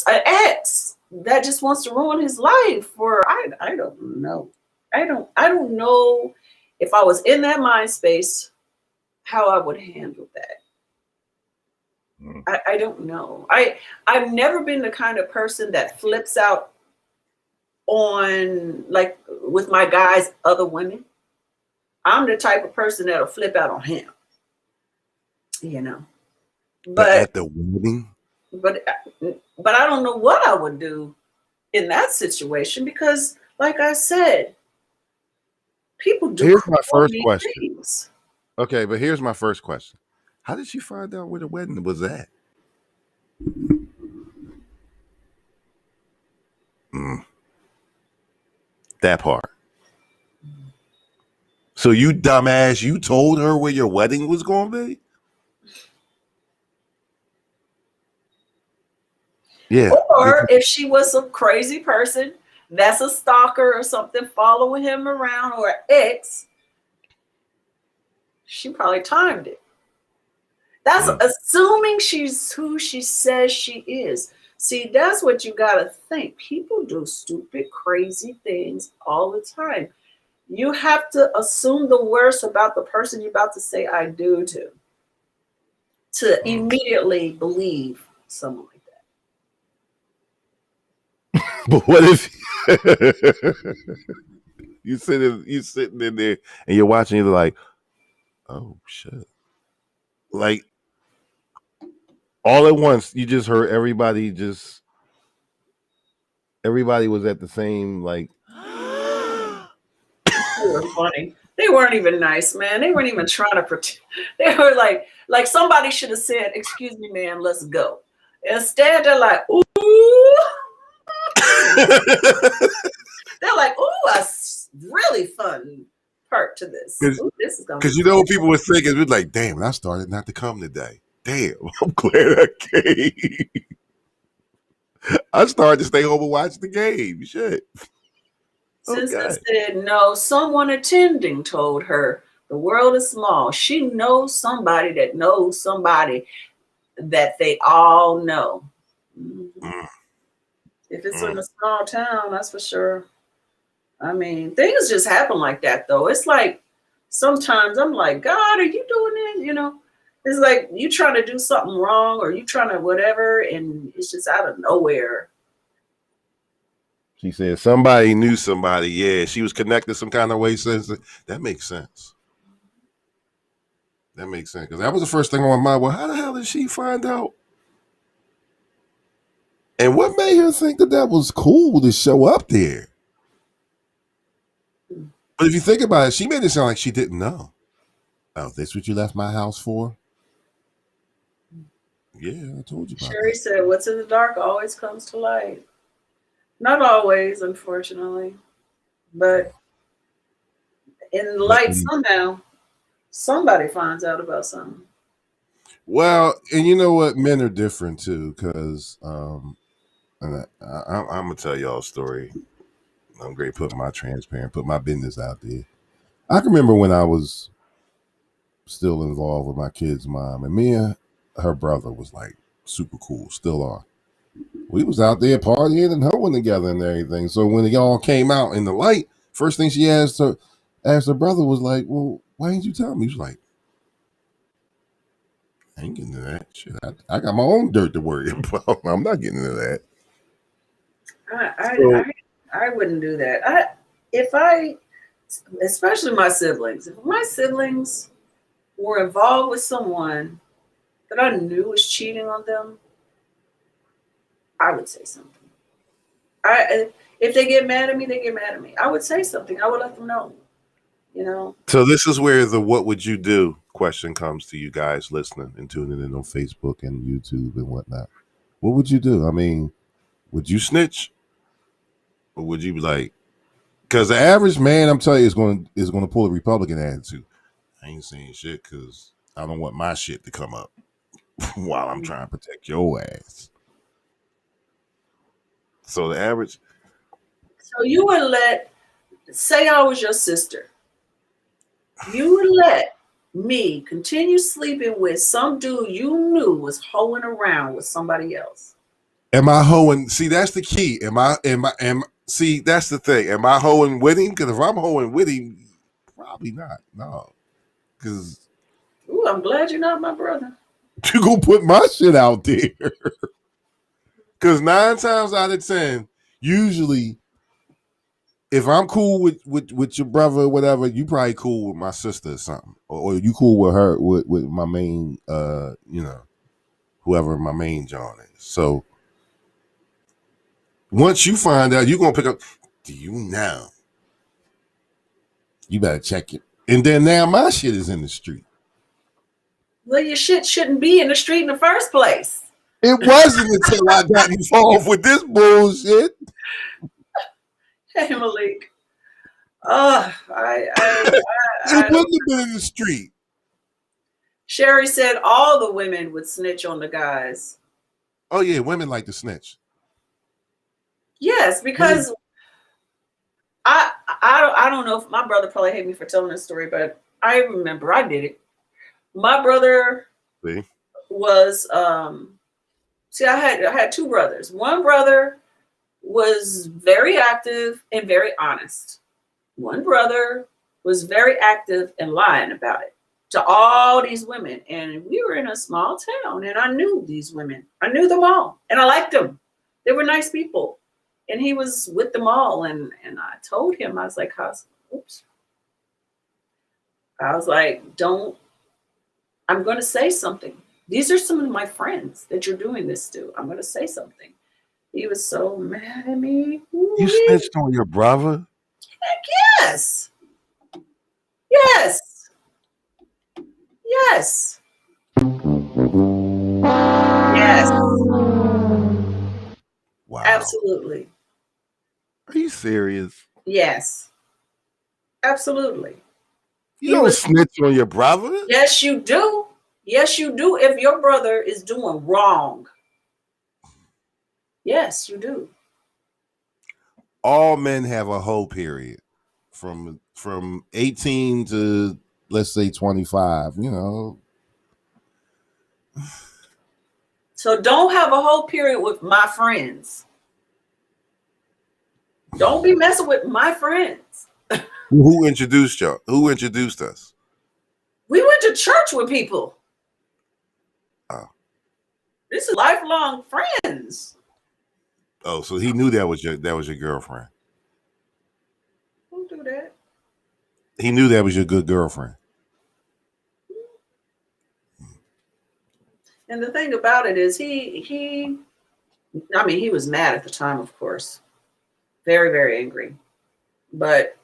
an ex that just wants to ruin his life. Or I don't know. I don't know if I was in that mind space how I would handle that. I don't know. I've never been the kind of person that flips out on, like, with my guys, other women. I'm the type of person that'll flip out on him, you know. But at the wedding, but I don't know what I would do in that situation, because, like I said, people do. Here's my first question. Things. Okay, but here's my first question: how did she find out where the wedding was at? That part. So you dumbass, you told her where your wedding was going to be? Yeah. Or if she was a crazy person that's a stalker or something, following him around, or an ex, she probably timed it. That's assuming she's who she says she is. See, that's what you got to think. People do stupid, crazy things all the time. You have to assume the worst about the person you're about to say "I do" to immediately believe someone like that. But what if you sitting in there and you're watching, you're like, oh shit. Like, all at once, you just heard everybody was at the same, like. They were funny. They weren't even nice, man. They weren't even trying to pretend. They were like somebody should have said, "Excuse me, man, let's go." Instead, they're like, "Ooh." They're like, "Ooh, a really fun part to this." Ooh, this is gonna Because you know what people were thinking? We're like, damn, I started not to come today. Damn, I'm glad I came. I started to stay home and watch the game. Shit. Since I said no, someone attending told her the world is small. She knows somebody that knows somebody that they all know. If it's in a small town, that's for sure. I mean, things just happen like that, though. It's like sometimes I'm like, God, are you doing it? You know, it's like you trying to do something wrong, or you trying to whatever, and it's just out of nowhere. She said somebody knew somebody. Yeah, she was connected some kind of way. Since that makes sense. That makes sense, because that was the first thing on my mind. Well, how the hell did she find out? And what made her think that was cool to show up there? But if you think about it, she made it sound like she didn't know. Oh, this what you left my house for? Yeah, I told you about Sherry said, "What's in the dark always comes to light." Not always, unfortunately, but in the light somehow, somebody finds out about something. Well, and you know what? Men are different too, because I'm gonna tell y'all a story. I'm great putting put my business out there. I can remember when I was still involved with my kid's mom, and me and her brother was like super cool, still are. We was out there partying and hoeing together and everything. So when it all came out in the light, first thing she asked her brother was like, "Well, why didn't you tell me?" He was like, "I ain't getting into that shit. I got my own dirt to worry about. I'm not getting into that." I wouldn't do that. Especially my siblings. If my siblings were involved with someone that I knew was cheating on them, I would say something. If they get mad at me, they get mad at me. I would say something. I would let them know. You know. So this is where the "what would you do" question comes to you guys listening and tuning in on Facebook and YouTube and whatnot. What would you do? I mean, would you snitch, or would you be like? Because the average man, I'm telling you, is going to pull a Republican attitude. I ain't saying shit because I don't want my shit to come up while I'm trying to protect your ass. So the average. So you would say I was your sister. You would let me continue sleeping with some dude you knew was hoeing around with somebody else. Am I hoeing? See, that's the key. See, that's the thing. Am I hoeing with him? Because if I'm hoeing with him, probably not. No. Because I'm glad you're not my brother. You gonna put my shit out there. Because 9 times out of 10, usually, if I'm cool with your brother or whatever, you probably cool with my sister or something. Or you cool with her, with my main, whoever my main John is. So, once you find out, you're going to pick up, do you know? You better check it. And then now my shit is in the street. Well, your shit shouldn't be in the street in the first place. It wasn't until I got involved with this bullshit. Hey, Malik. It wouldn't have been in the street. Sherry said all the women would snitch on the guys. Oh, yeah, women like to snitch. Yes, because I don't know if my brother probably hate me for telling this story, but I remember I did it. My brother was I had 2 brothers. One brother was very active and very honest. One brother was very active and lying about it to all these women. And we were in a small town and I knew these women. I knew them all and I liked them. They were nice people. And he was with them all. And I told him, I was like, oops. I was like, I'm going to say something. These are some of my friends that you're doing this to. I'm going to say something. He was so mad at me. You snitched on your brother? Heck yes. Yes. Yes. Yes. Wow. Absolutely. Are you serious? Yes. Absolutely. You don't snitch on your brother? Yes, you do. Yes, you do. If your brother is doing wrong. Yes, you do. All men have a hoe period from 18 to, let's say, 25, So don't have a whole period with my friends. Don't be messing with my friends. Who introduced y'all? Who introduced us? We went to church with people. Oh. This is lifelong friends. Oh, so he knew that was your girlfriend. Don't do that. He knew that was your good girlfriend. And the thing about it is he was mad at the time, of course. Very, very angry. But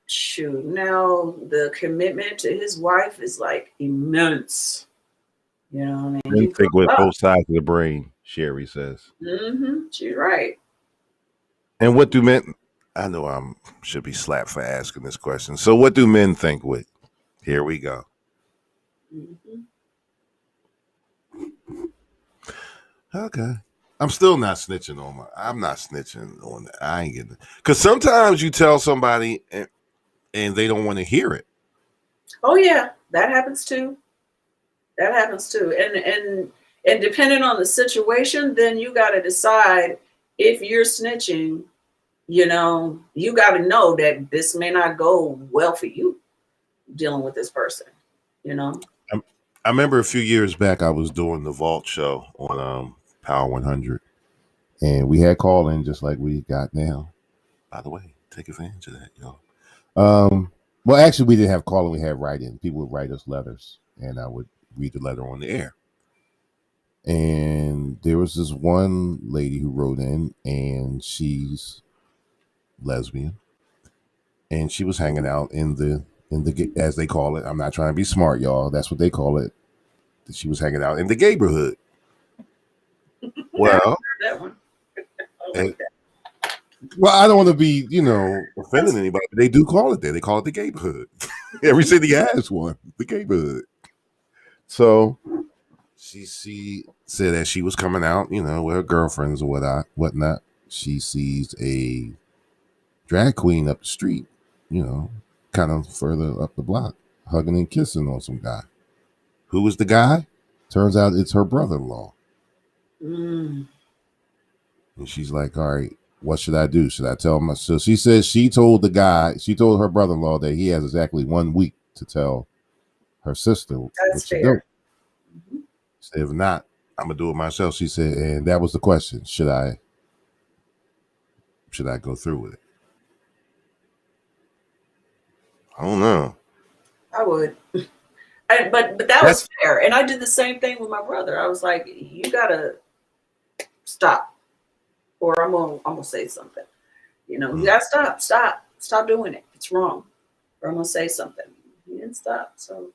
shoot, now the commitment to his wife is like immense. You know what I mean? You think with both sides of the brain, Sherry says. Mm-hmm. She's right. And what do men? I know I should be slapped for asking this question. So what do men think with? Here we go. Mm-hmm. Okay. I'm still not snitching on I'm not snitching on that. I ain't getting it. Because sometimes you tell somebody and they don't want to hear it. Oh yeah, that happens too. That happens too. And depending on the situation, then you got to decide if you're snitching, you got to know that this may not go well for you dealing with this person, I remember a few years back, I was doing the Vault show on Power 100, and we had call in just like we got now. By the way, take advantage of that, y'all. Well, actually, we didn't have call in; we had write in. People would write us letters and I would read the letter on the air. And there was this one lady who wrote in, and she's lesbian, and she was hanging out in the as they call it. I'm not trying to be smart, y'all. That's what they call it. She was hanging out in the neighborhood. Well, that one. and, well, I don't want to be, offending anybody, but they do call it that. They call it the neighborhood. Every city has one, the neighborhood. So she said that she was coming out, with her girlfriends or whatnot. She sees a drag queen up the street, kind of further up the block, hugging and kissing on some guy. Who was the guy? Turns out it's her brother-in-law. Mm. And she's like, all right, what should I do? Should I tell him? So she says she told her brother-in-law that he has exactly 1 week to tell her sister. That's fair. She said, if not, I'm going to do it myself. She said, and that was the question. Should I go through with it? I don't know. I would. But that was fair. And I did the same thing with my brother. I was like, you got to stop. Or I'm gonna say something. You gotta stop doing it. It's wrong. Or I'm gonna say something. He didn't stop. So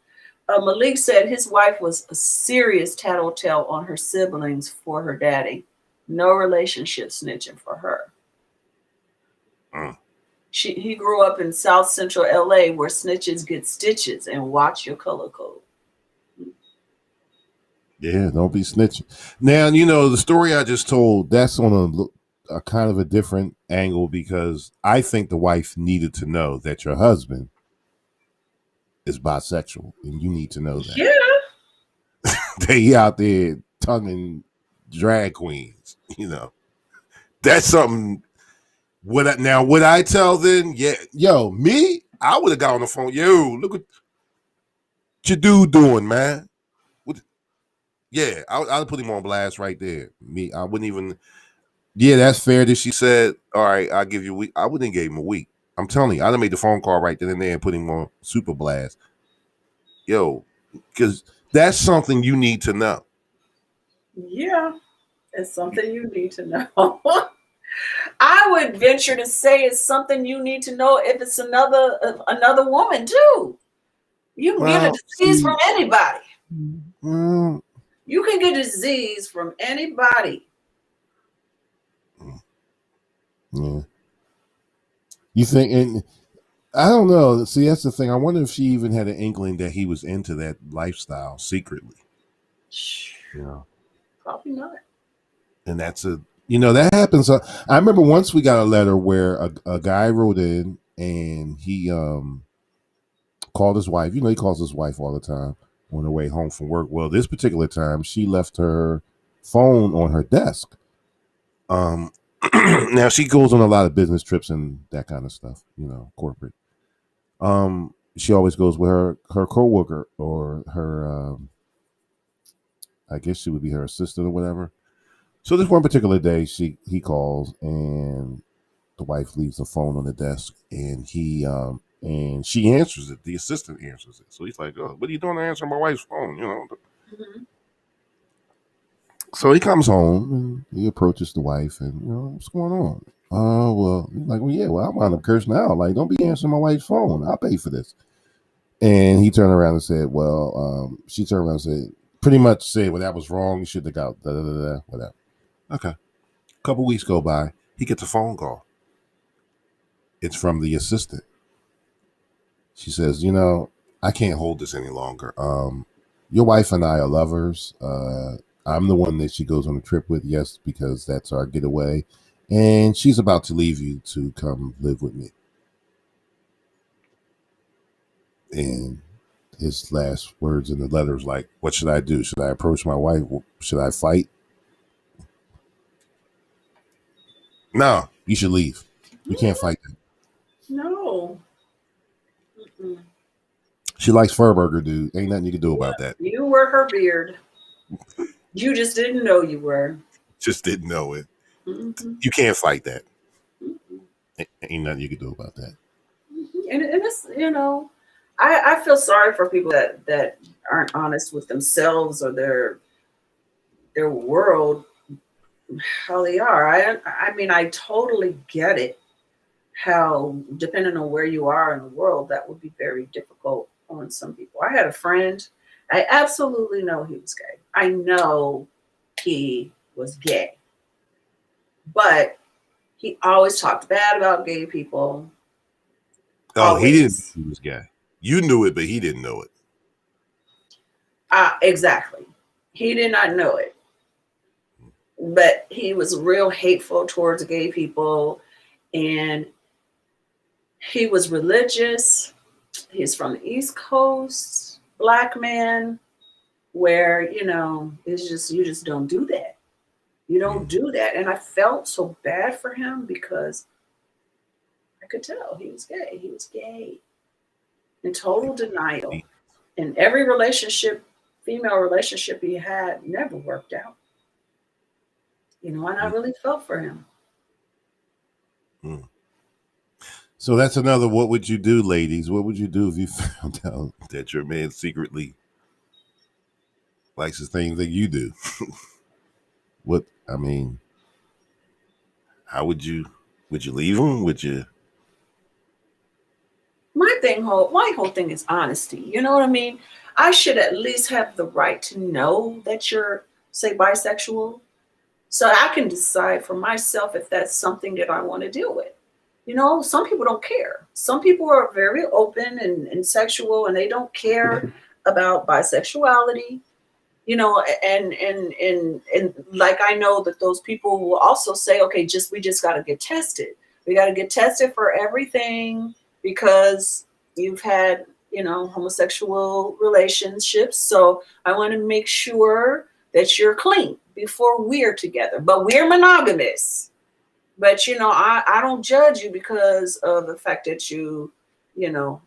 Malik said his wife was a serious tattletale on her siblings for her daddy. No relationship snitching for her. He grew up in South Central LA where snitches get stitches, and watch your color code. Yeah, don't be snitching. Now, the story I just told, that's on a kind of a different angle, because I think the wife needed to know that your husband is bisexual, and you need to know that. Yeah. They out there tonguing drag queens, That's something. Would I tell them? Yeah, yo, me? I would have got on the phone. Yo, look what your dude doing, man. Yeah, I'll put him on blast right there. Me, I wouldn't even. Yeah, that's fair that she said, all right, I'll give you a week. I wouldn't have gave him a week. I'm telling you, I'd have made the phone call right then and there and put him on super blast. Yo, because that's something you need to know. Yeah, it's something you need to know. I would venture to say it's something you need to know if it's another woman too. You can get a disease from anybody. You can get a disease from anybody. Yeah. You think, and I don't know. See, that's the thing. I wonder if she even had an inkling that he was into that lifestyle secretly. Probably not. And that's that happens. I remember once we got a letter where a guy wrote in and he called his wife. He calls his wife all the time on her way home from work. Well, this particular time, she left her phone on her desk. Now she goes on a lot of business trips and that kind of stuff, corporate. She always goes with her coworker or her, I guess she would be her assistant or whatever. So this one particular day, he calls and the wife leaves the phone on the desk, and and she answers it. The assistant answers it. So he's like, "Oh, what are you doing answering my wife's phone?" Mm-hmm. So he comes home and he approaches the wife and, what's going on? Well, he's like, well, I'm on a curse now. Like, don't be answering my wife's phone. I'll pay for this. And he turned around and said, she turned around and said, pretty much said, well, that was wrong. You should have got whatever. Okay. A couple weeks go by. He gets a phone call. It's from the assistant. She says, I can't hold this any longer. Your wife and I are lovers. I'm the one that she goes on a trip with, yes, because that's our getaway. And she's about to leave you to come live with me. And his last words in the letter is like, what should I do? Should I approach my wife? Should I fight? No, you should leave. You can't fight them. No. Mm-mm. She likes Furburger, dude. Ain't nothing you can do about that. You were her beard. You just didn't know you were. Just didn't know it. Mm-hmm. You can't fight that. Mm-hmm. Ain't nothing you can do about that. And it's, I feel sorry for people that aren't honest with themselves or their world, how they are. I mean, I totally get it. How, depending on where you are in the world, that would be very difficult on some people. I had a friend, I absolutely know he was gay. I know he was gay. But he always talked bad about gay people. Oh, he didn't know he was gay. You knew it, but he didn't know it. Exactly. He did not know it. But he was real hateful towards gay people. And he was religious. He's from the East Coast, Black man, where, it's just, you just don't do that. You don't do that. And I felt so bad for him because I could tell he was gay. He was gay. In total denial. And every relationship, female relationship he had, never worked out. And I really felt for him. So that's another, what would you do, ladies? What would you do if you found out that your man secretly likes the things that you do? How would you leave him? Would you? My whole thing is honesty. You know what I mean? I should at least have the right to know that you're, say, bisexual, so I can decide for myself if that's something that I want to deal with. Some people don't care. Some people are very open and sexual, and they don't care about bisexuality. And like, I know that those people will also say, okay, we just got to get tested. We got to get tested for everything because you've had, homosexual relationships. So I want to make sure that you're clean before we're together, but we're monogamous. But, I don't judge you because of the fact that you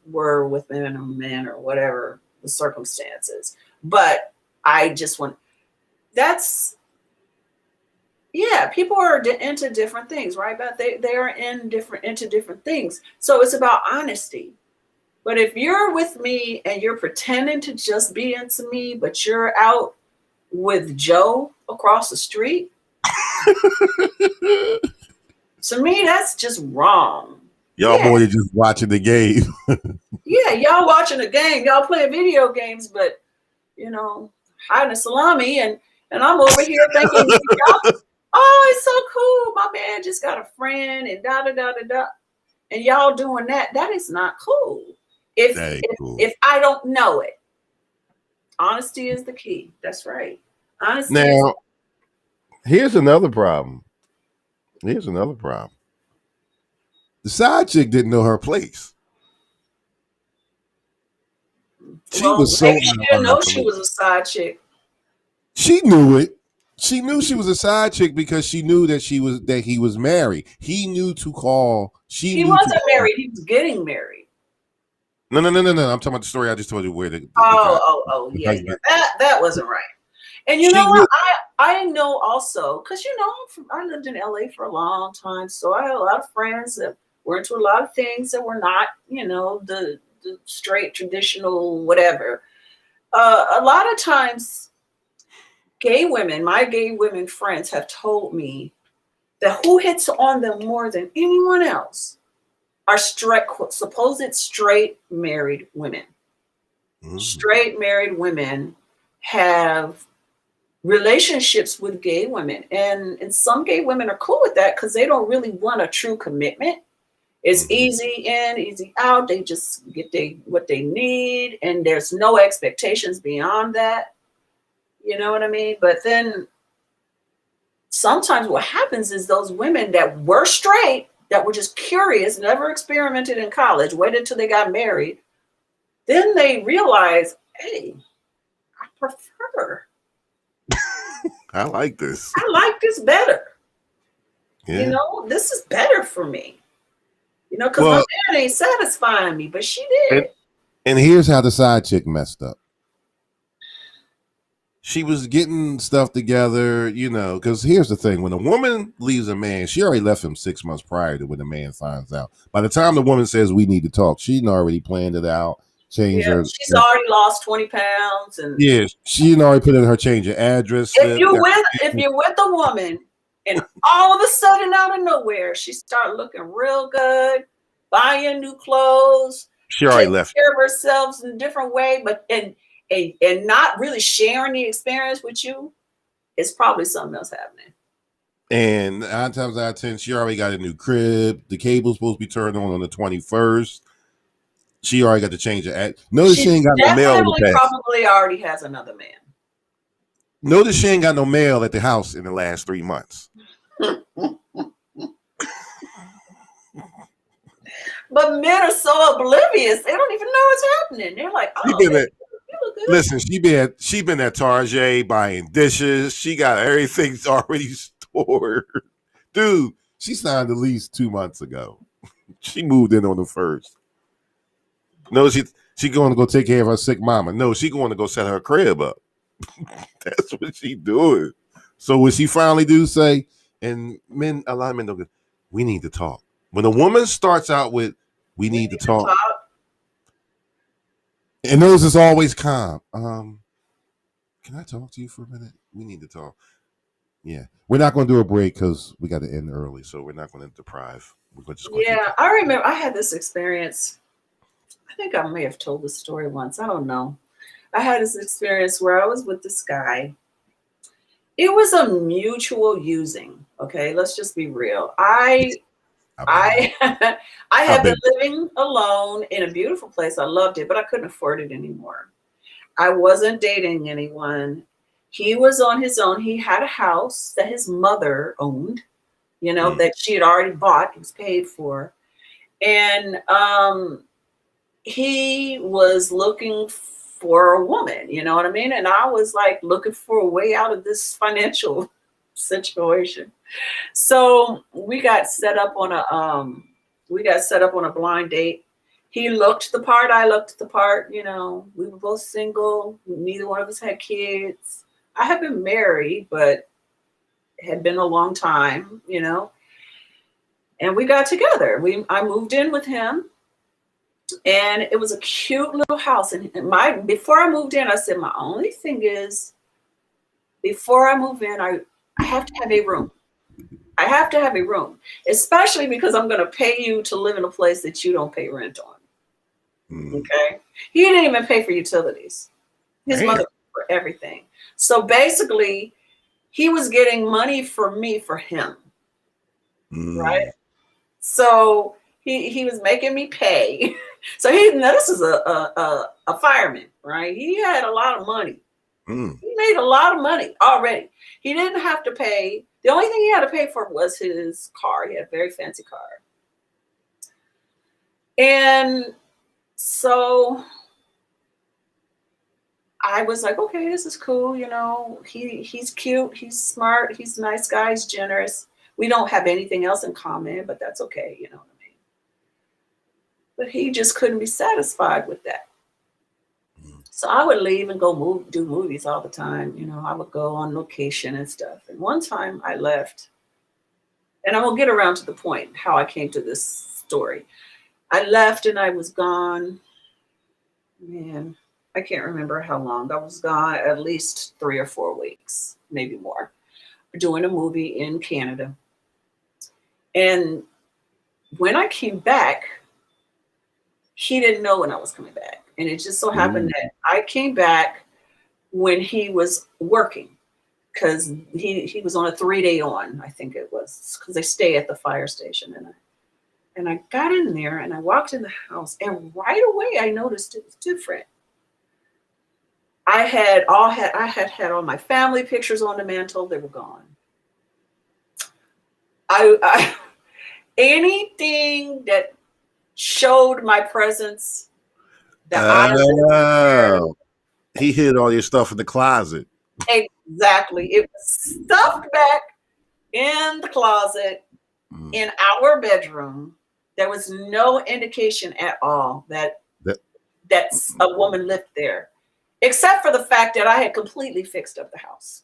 were with men or whatever the circumstances. But I just want, people are into different things, right? But they are into different things. So it's about honesty. But if you're with me and you're pretending to just be into me, but you're out with Joe across the street, to me, that's just wrong. Y'all more than just watching the game. Yeah, y'all watching the game, y'all playing video games, but hiding a salami, and I'm over here thinking, oh, it's so cool. My man just got a friend and da da da da da, and y'all doing that. That is not cool. If I don't know it, honesty is the key. That's right. Honesty. Now, here's another problem. The side chick didn't know her place. She didn't know she was a side chick. She knew it. She knew she was a side chick because she knew that he was married. He knew to call. He wasn't married. He was getting married. No. I'm talking about the story I just told you where the yeah. That wasn't right. And you know what? I know also, because I lived in LA for a long time, so I had a lot of friends that were into a lot of things that were not, the straight traditional whatever. A lot of times, my gay women friends have told me that who hits on them more than anyone else are supposed straight married women. Mm-hmm. Straight married women have relationships with gay women, and some gay women are cool with that because they don't really want a true commitment. It's easy in, easy out. They just get what they need, and there's no expectations beyond that. You know what I mean? But then sometimes what happens is those women that were straight, that were just curious, never experimented in college, waited till they got married, then they realize, hey, I prefer. I like this. I like this better. Yeah. This is better for me. Because my man ain't satisfying me, but she did. And here's how the side chick messed up. She was getting stuff together, because here's the thing. When a woman leaves a man, she already left him 6 months prior to when the man finds out. By the time the woman says we need to talk, she'd already planned it out. change her. She's already lost 20 pounds, and Yeah, she had already put in her change of address. if you're with a woman, and all of a sudden out of nowhere, she started looking real good, buying new clothes. She already taking left. care of herself in a different way, but and not really sharing the experience with you, it's probably something else happening. And 9 times out of 10, she already got a new crib. The cable's supposed to be turned on the 21st. She already got to change it. Notice she ain't got no mail in the Definitely past. probably already has another man. Notice she ain't got no mail at the house in the last 3 months. But men are so oblivious; they don't even know what's happening. They're like, "Oh, She been baby, at, you look good." listen, she been at Target buying dishes. She got everything already stored. Dude, she signed the lease 2 months ago. She moved in on the 1st. No, she going to go take care of her sick mama. No, she going to go set her crib up. That's what she doing. So when she finally do say, and men, a lot of men don't go, we need to talk. When a woman starts out with, we need to talk, and those is always calm. Can I talk to you for a minute? We need to talk. Yeah, we're not going to do a break because we got to end early, so we're not going to deprive. We're just going Yeah, I remember I had this experience. I think I may have told this story once. I don't know. I had this experience where I was with this guy. It was a mutual using. Okay, let's just be real. I had been living alone in a beautiful place. I loved it, but I couldn't afford it anymore. I wasn't dating anyone. He was on his own. He had a house that his mother owned, that she had already bought. It was paid for. And he was looking for a woman, you know what I mean? And I was like looking for a way out of this financial situation. So we got set up on a blind date. He looked the part, I looked the part, we were both single. Neither one of us had kids. I had been married, but it had been a long time, and we got together. I moved in with him, and it was a cute little house. And before I moved in, I said, my only thing is, before I move in, I have to have a room. I have to have a room, especially because I'm going to pay you to live in a place that you don't pay rent on. Okay. He didn't even pay for utilities. His mother paid for everything. So basically, he was getting money from me for him. Right. So he was making me pay. So this is a fireman, right? He had a lot of money. He made a lot of money already. He didn't have to pay. The only thing he had to pay for was his car. He had a very fancy car. And so I was like, okay, this is cool. He's cute. He's smart. He's a nice guy. He's generous. We don't have anything else in common, but that's okay. You know what I mean? But he just couldn't be satisfied with that. So I would leave and go do movies all the time. I would go on location and stuff. And one time I left, and I will get around to the point how I came to this story. I left and I was gone. Man, I can't remember how long. I was gone at least 3 or 4 weeks, maybe more, doing a movie in Canada. And when I came back, he didn't know when I was coming back. And it just so happened that I came back when he was working, because he was on a 3-day on, I think it was, because they stay at the fire station. And I got in there and I walked in the house, and right away I noticed it was different. I had all my family pictures on the mantle. They were gone. I anything that showed my presence. He hid all your stuff in the closet. Exactly. It was stuffed back in the closet in our bedroom. There was no indication at all that a woman lived there, except for the fact that I had completely fixed up the house.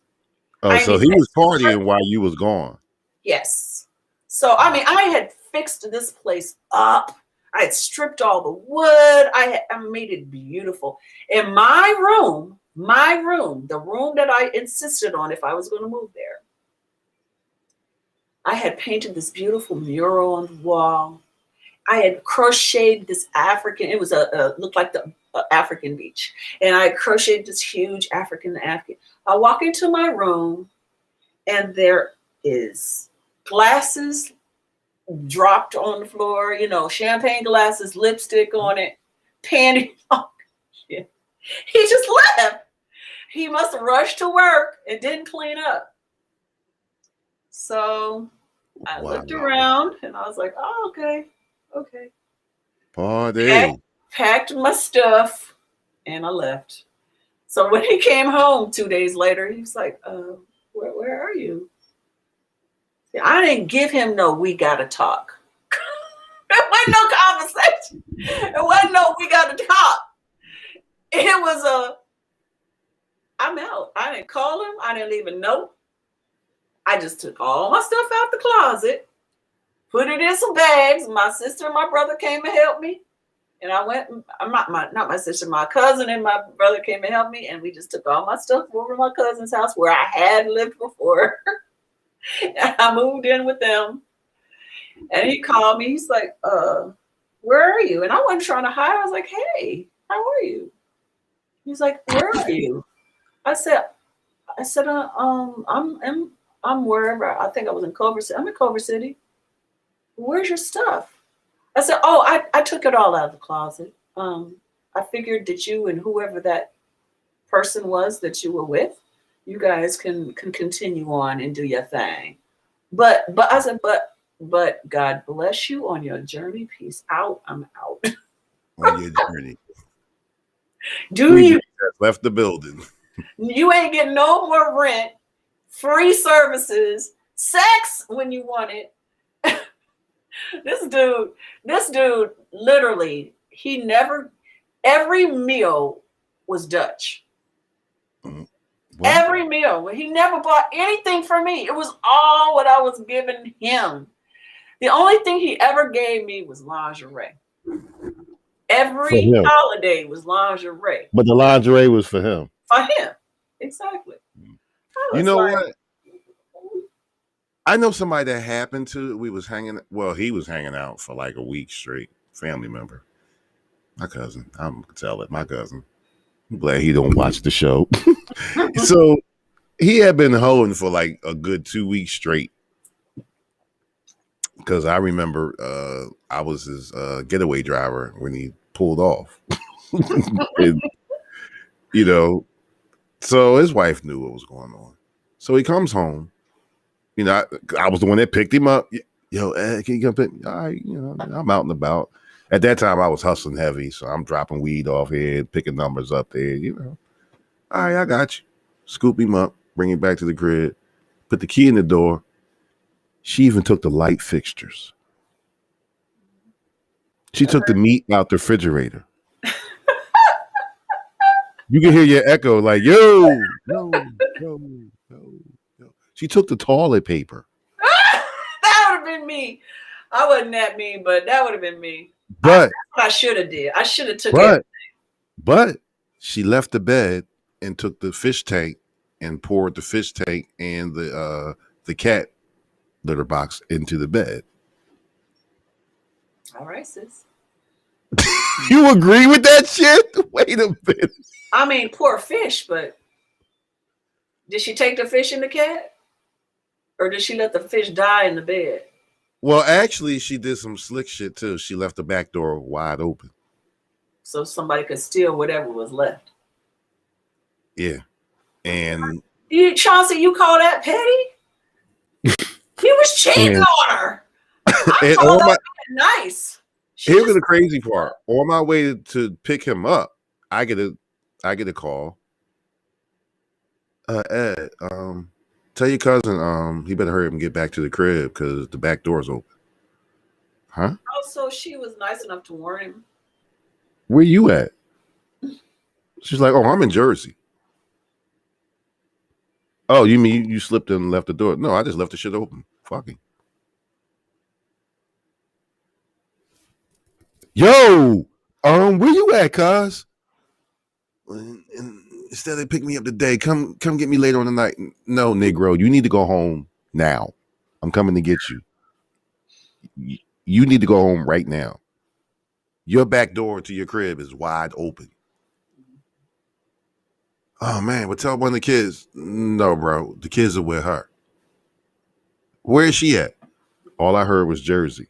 So he was partying while you was gone. Yes. So, I had fixed this place up. I had stripped all the wood. I made it beautiful. In my room, the room that I insisted on if I was going to move there, I had painted this beautiful mural on the wall. I had crocheted this African, it was looked like the African beach. And I crocheted this huge African. I walk into my room and there is glasses dropped on the floor, champagne glasses, lipstick on it, panties on it. He just left. He must have rushed to work and didn't clean up. So I looked around and I was like, oh, okay. Party. Packed my stuff and I left. So when he came home 2 days later, he was like, where are you? I didn't give him no we gotta talk. There wasn't no conversation. It wasn't no we gotta talk. It was I'm out. I didn't call him. I didn't leave a note. I just took all my stuff out the closet, put it in some bags. My sister and my brother came and helped me. And I went, not my sister, my cousin and my brother came and helped me. And we just took all my stuff over to my cousin's house where I had lived before. And I moved in with them. And he called me. He's like, where are you? And I wasn't trying to hide. I was like, hey, how are you? He's like, where are you? I said, I'm wherever. I think I was in Culver City. I'm in Culver City. Where's your stuff? I said, oh, I took it all out of the closet. I figured that you and whoever that person was that you were with, you guys can continue on and do your thing. But I said, but God bless you on your journey. Peace out. I'm out. On your journey. You left the building? You ain't getting no more rent, free services, sex when you want it. This dude, literally, every meal was Dutch. What? Every meal. He never bought anything for me. It was all what I was giving him. The only thing he ever gave me was lingerie. Every holiday was lingerie. But the lingerie was for him. For him. Exactly. You know what? I know somebody that happened to. He was hanging out for like a week straight. Family member. My cousin. I'm gonna tell it. My cousin. I'm glad he don't watch the show. So he had been hoeing for like a good 2 weeks straight. Because I remember I was his getaway driver when he pulled off. And, so his wife knew what was going on. So he comes home. I was the one that picked him up. Yo, Ed, can you come pick me? All right, I'm out and about. At that time, I was hustling heavy, so I'm dropping weed off here, picking numbers up there, All right, I got you. Scoop him up, bring him back to the crib, put the key in the door. She even took the light fixtures. She took the meat out the refrigerator. You can hear your echo like, yo. She took the toilet paper. That would have been me. I wasn't that mean, but that would have been me. But that's what I should have did. I should have took it. But she left the bed and took the fish tank and poured the fish tank and the cat litter box into the bed. All right, sis. You agree with that shit? Wait a minute. I mean, poor fish, but did she take the fish and the cat? Or did she let the fish die in the bed? Well, actually, she did some slick shit too. She left the back door wide open. So somebody could steal whatever was left. Yeah. And Chauncey, you call that petty? He was cheating on her. I call that nice. Here's the crazy part. On my way to pick him up, I get a call. Ed, tell your cousin he better hurry up and get back to the crib because the back door's open. Huh? Oh, so she was nice enough to warn him. Where you at? She's like, oh, I'm in Jersey. Oh, you mean you slipped and left the door? No, I just left the shit open. Fucking. Yo, where you at, cuz? And instead they pick me up today. Come get me later on the night. No, Negro, you need to go home now. I'm coming to get you. You need to go home right now. Your back door to your crib is wide open. Oh man, but tell one of the kids, no, bro, the kids are with her. Where is she at? All I heard was Jersey.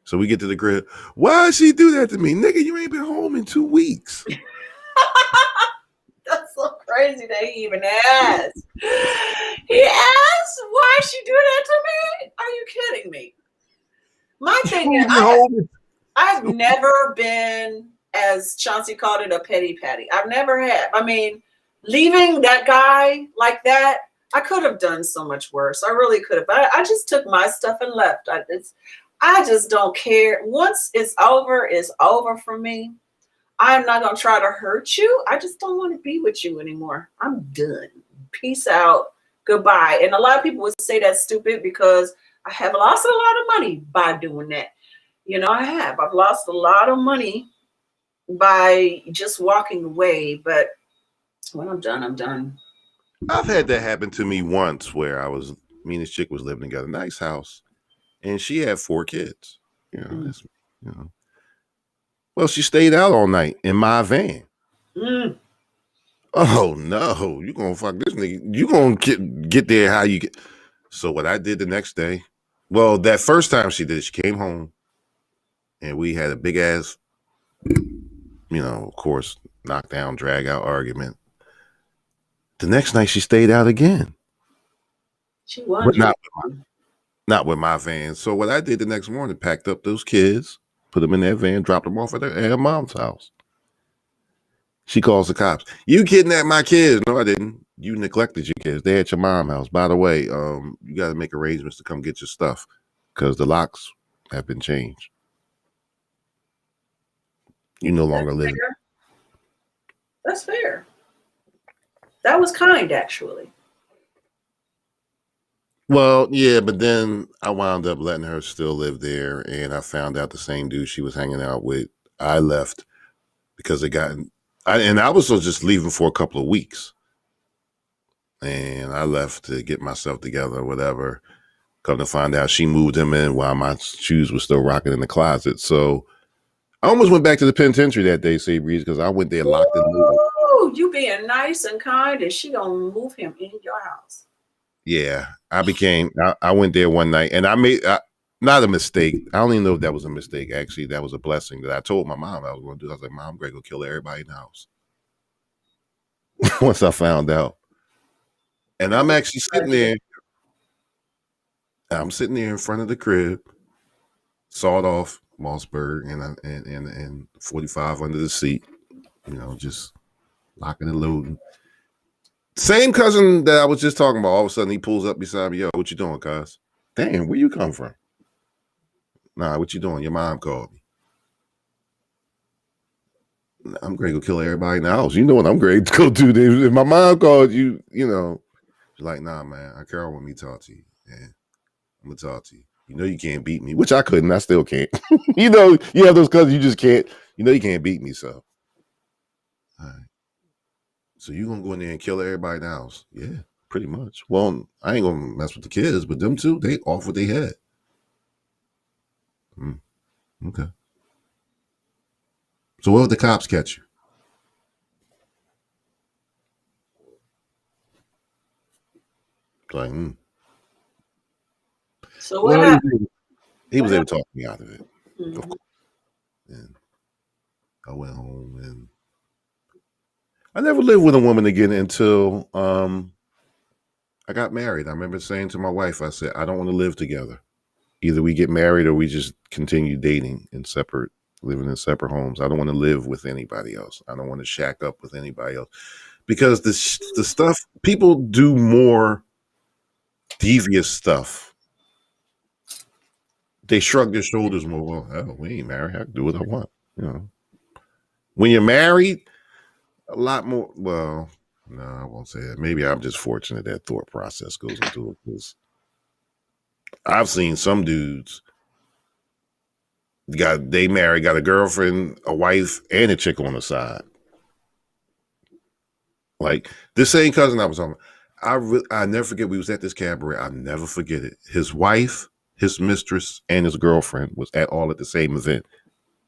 So we get to the crib. Why did she do that to me? Nigga, you ain't been home in 2 weeks. That's so crazy that he even asked. He asked, why she do that to me? Are you kidding me? My thing is, I've never been, as Chauncey called it, a petty patty. I've never had. I mean, leaving that guy like that, I could have done so much worse. I really could have. I just took my stuff and left. I just don't care. Once it's over for me. I'm not going to try to hurt you. I just don't want to be with you anymore. I'm done. Peace out. Goodbye. And a lot of people would say that's stupid because I have lost a lot of money by doing that. You know, I have. I've lost a lot of money by just walking away. But when I'm done, I'm done. I've had that happen to me once where me and this chick was living together, nice house, and she had 4 kids. Well, she stayed out all night in my van. Oh no, you gonna fuck this nigga. You gonna get there how you get. So what I did the next day, well, that first time she did it, she came home and we had a big ass, of course, knockdown, drag out argument. The next night she stayed out again. She won. But not with my van. So what I did the next morning, packed up those kids, put them in that van, dropped them off at her mom's house. She calls the cops. You kidnapped my kids. No, I didn't. You neglected your kids. They at your mom's house. By the way, you got to make arrangements to come get your stuff because the locks have been changed. You no longer live. That's fair. That was kind, actually. Well, yeah, but then I wound up letting her still live there, and I found out the same dude she was hanging out with. I left because I was just leaving for a couple of weeks, and I left to get myself together, whatever. Come to find out, she moved him in while my shoes were still rocking in the closet. So I almost went back to the penitentiary that day, say Breeze, because I went there locked and moved. You being nice and kind, and she gonna move him in your house. Yeah, I went there one night and I made not a mistake. I don't even know if that was a mistake. Actually, that was a blessing that I told my mom I was going to do. I was like, Mom, I'm going to go kill everybody in the house. Once I found out. And I'm actually sitting there. I'm sitting there in front of the crib, sawed off Mossberg and 45 under the seat, just locking and loading. Same cousin that I was just talking about, all of a sudden he pulls up beside me. Yo, what you doing, cuz? Damn, where you come from? Nah, what you doing? Your mom called me. I'm going to go kill everybody in the house. You know what I'm going to go do. If my mom called you, she's like, nah, man, Carol want me to talk to you. Yeah, I'm going to talk to you. You know you can't beat me, which I couldn't. I still can't. You have those cousins you just can't. You can't beat me, so. All right. So you gonna go in there and kill everybody in the house? Yeah, pretty much. Well, I ain't gonna mess with the kids, but them two, they off what they had. Okay. So what if the cops catch you? Like, So what happened? He was able to talk me out of it. Mm-hmm. Of course. And I went home and I never lived with a woman again until I got married. I remember saying to my wife, I said, I don't want to live together. Either we get married or we just continue dating living in separate homes. I don't want to live with anybody else. I don't want to shack up with anybody else. Because the stuff, people do more devious stuff. They shrug their shoulders more. Well, hell, we ain't married. I can do what I want. When you're married, a lot more. Well, no, I won't say that. Maybe I'm just fortunate that thought process goes into it because I've seen some dudes They married, got a girlfriend, a wife, and a chick on the side. Like this same cousin I was on. I never forget. We was at this cabaret. I'll never forget it. His wife, his mistress, and his girlfriend was all at the same event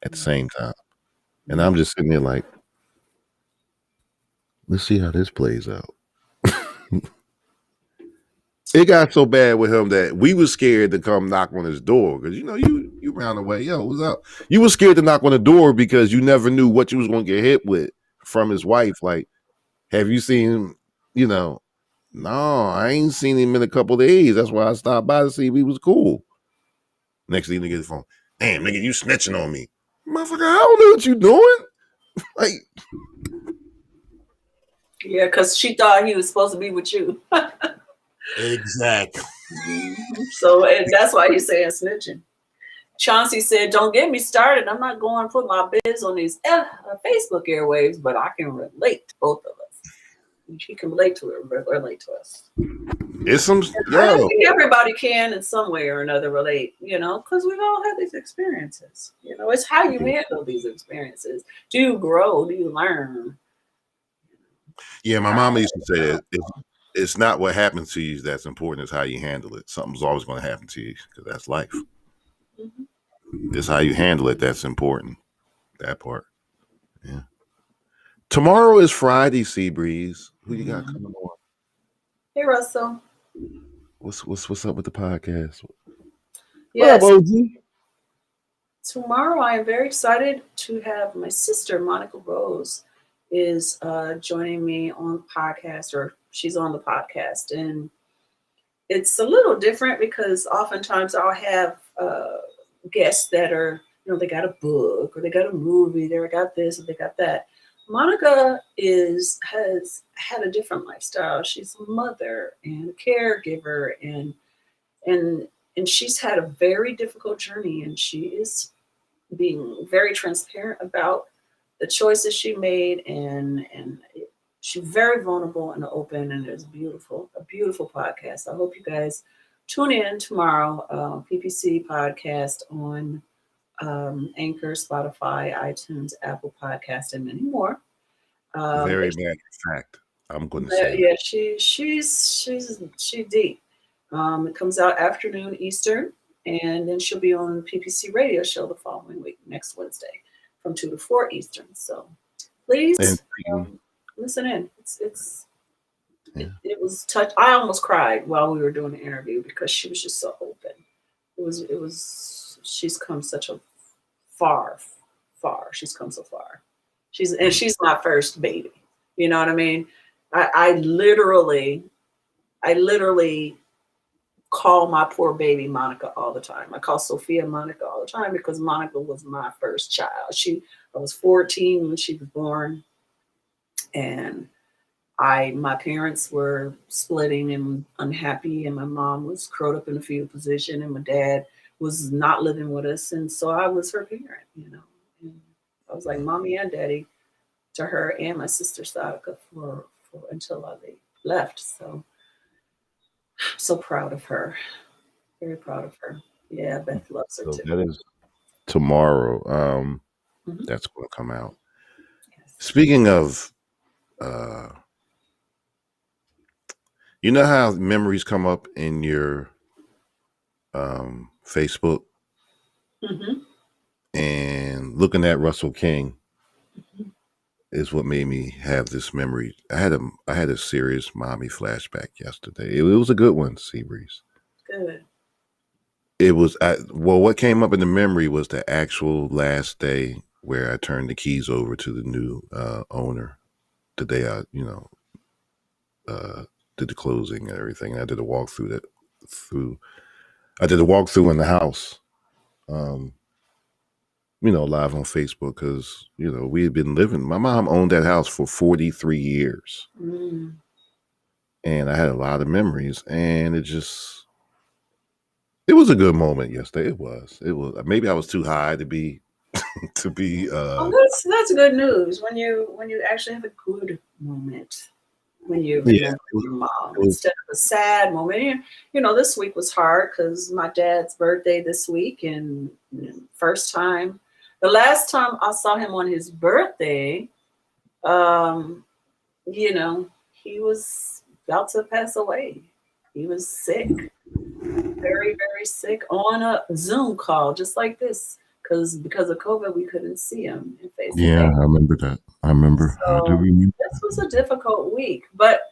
at the same time. And I'm just sitting there like, let's see how this plays out. It got so bad with him that we was scared to come knock on his door because you ran away. Yo, what's up? You was scared to knock on the door because you never knew what you was going to get hit with from his wife. Like, have you seen him? No, I ain't seen him in a couple of days. That's why I stopped by to see if he was cool. Next thing, nigga, the phone. Damn, nigga, you snitching on me, motherfucker. I don't know what you doing. Like, yeah, because she thought he was supposed to be with you. Exactly. So that's why he's saying snitching. Chauncey said, "Don't get me started. I'm not going to put my biz on these Facebook airwaves, but I can relate to both of us. She can relate to us. It's some. I think everybody can in some way or another relate, because we've all had these experiences. It's how you handle these experiences. Do you grow? Do you learn? Yeah, my mama used to say that it's not what happens to you that's important, it's how you handle it. Something's always going to happen to you because that's life. Mm-hmm. It's how you handle it that's important. That part. Yeah. Tomorrow is Friday, Seabreeze. Who you got coming on? Hey, Russell. What's up with the podcast? Yes. What up, OG? Tomorrow, I am very excited to have my sister, Monica Rose, is joining me on the podcast, or she's on the podcast. And it's a little different because oftentimes I'll have guests that are, they got a book or they got a movie, they got this or they got that. Monica has had a different lifestyle. She's a mother and a caregiver, and she's had a very difficult journey, and she is being very transparent about the choices she made, and she's very vulnerable and open, and it's a beautiful podcast. I hope you guys tune in tomorrow. PPC podcast on Anchor, Spotify, iTunes, Apple Podcast, and many more. Very matter of fact, I'm going to say. Yeah, she's deep. It comes out afternoon Eastern, and then she'll be on PPC Radio Show the following week, next Wednesday, from 2 to 4 Eastern. So please listen in. It was touch. I almost cried while we were doing the interview because she was just so open. It was. She's come such a far. She's come so far. She's my first baby. You know what I mean? I literally call my poor baby Monica all the time. I call Sophia Monica all the time because Monica was my first child. I was 14 when she was born, and my parents were splitting and unhappy, and my mom was curled up in a fetal position, and my dad was not living with us, and so I was her parent, And I was like mommy and daddy to her and my sister Sadaka for until I left. So I'm so proud of her. Very proud of her. Yeah, Beth loves her too. That is tomorrow. That's going to come out. Yes. Speaking of, you know how memories come up in your Facebook, and looking at Russell King is what made me have this memory. I had a serious mommy flashback yesterday. It was a good one, Seabreeze. Good. It was what came up in the memory was the actual last day where I turned the keys over to the new owner. The day I, did the closing and everything. And I did a walkthrough I did a walkthrough in the house. Live on Facebook because, we had been living. My mom owned that house for 43 years. And I had a lot of memories, and it was a good moment yesterday. It was. Maybe I was too high to be that's good news when you actually have a good moment. when you Yeah, remember your mom it was- instead of a sad moment. You know, this week was hard because my dad's birthday this week, and first time, the last time I saw him on his birthday, you know, he was about to pass away. He was sick, very, very sick, on a Zoom call, just like this, because of COVID, we couldn't see him in face to Yeah, face. I remember that. I remember. I do So remember. this was a difficult week, but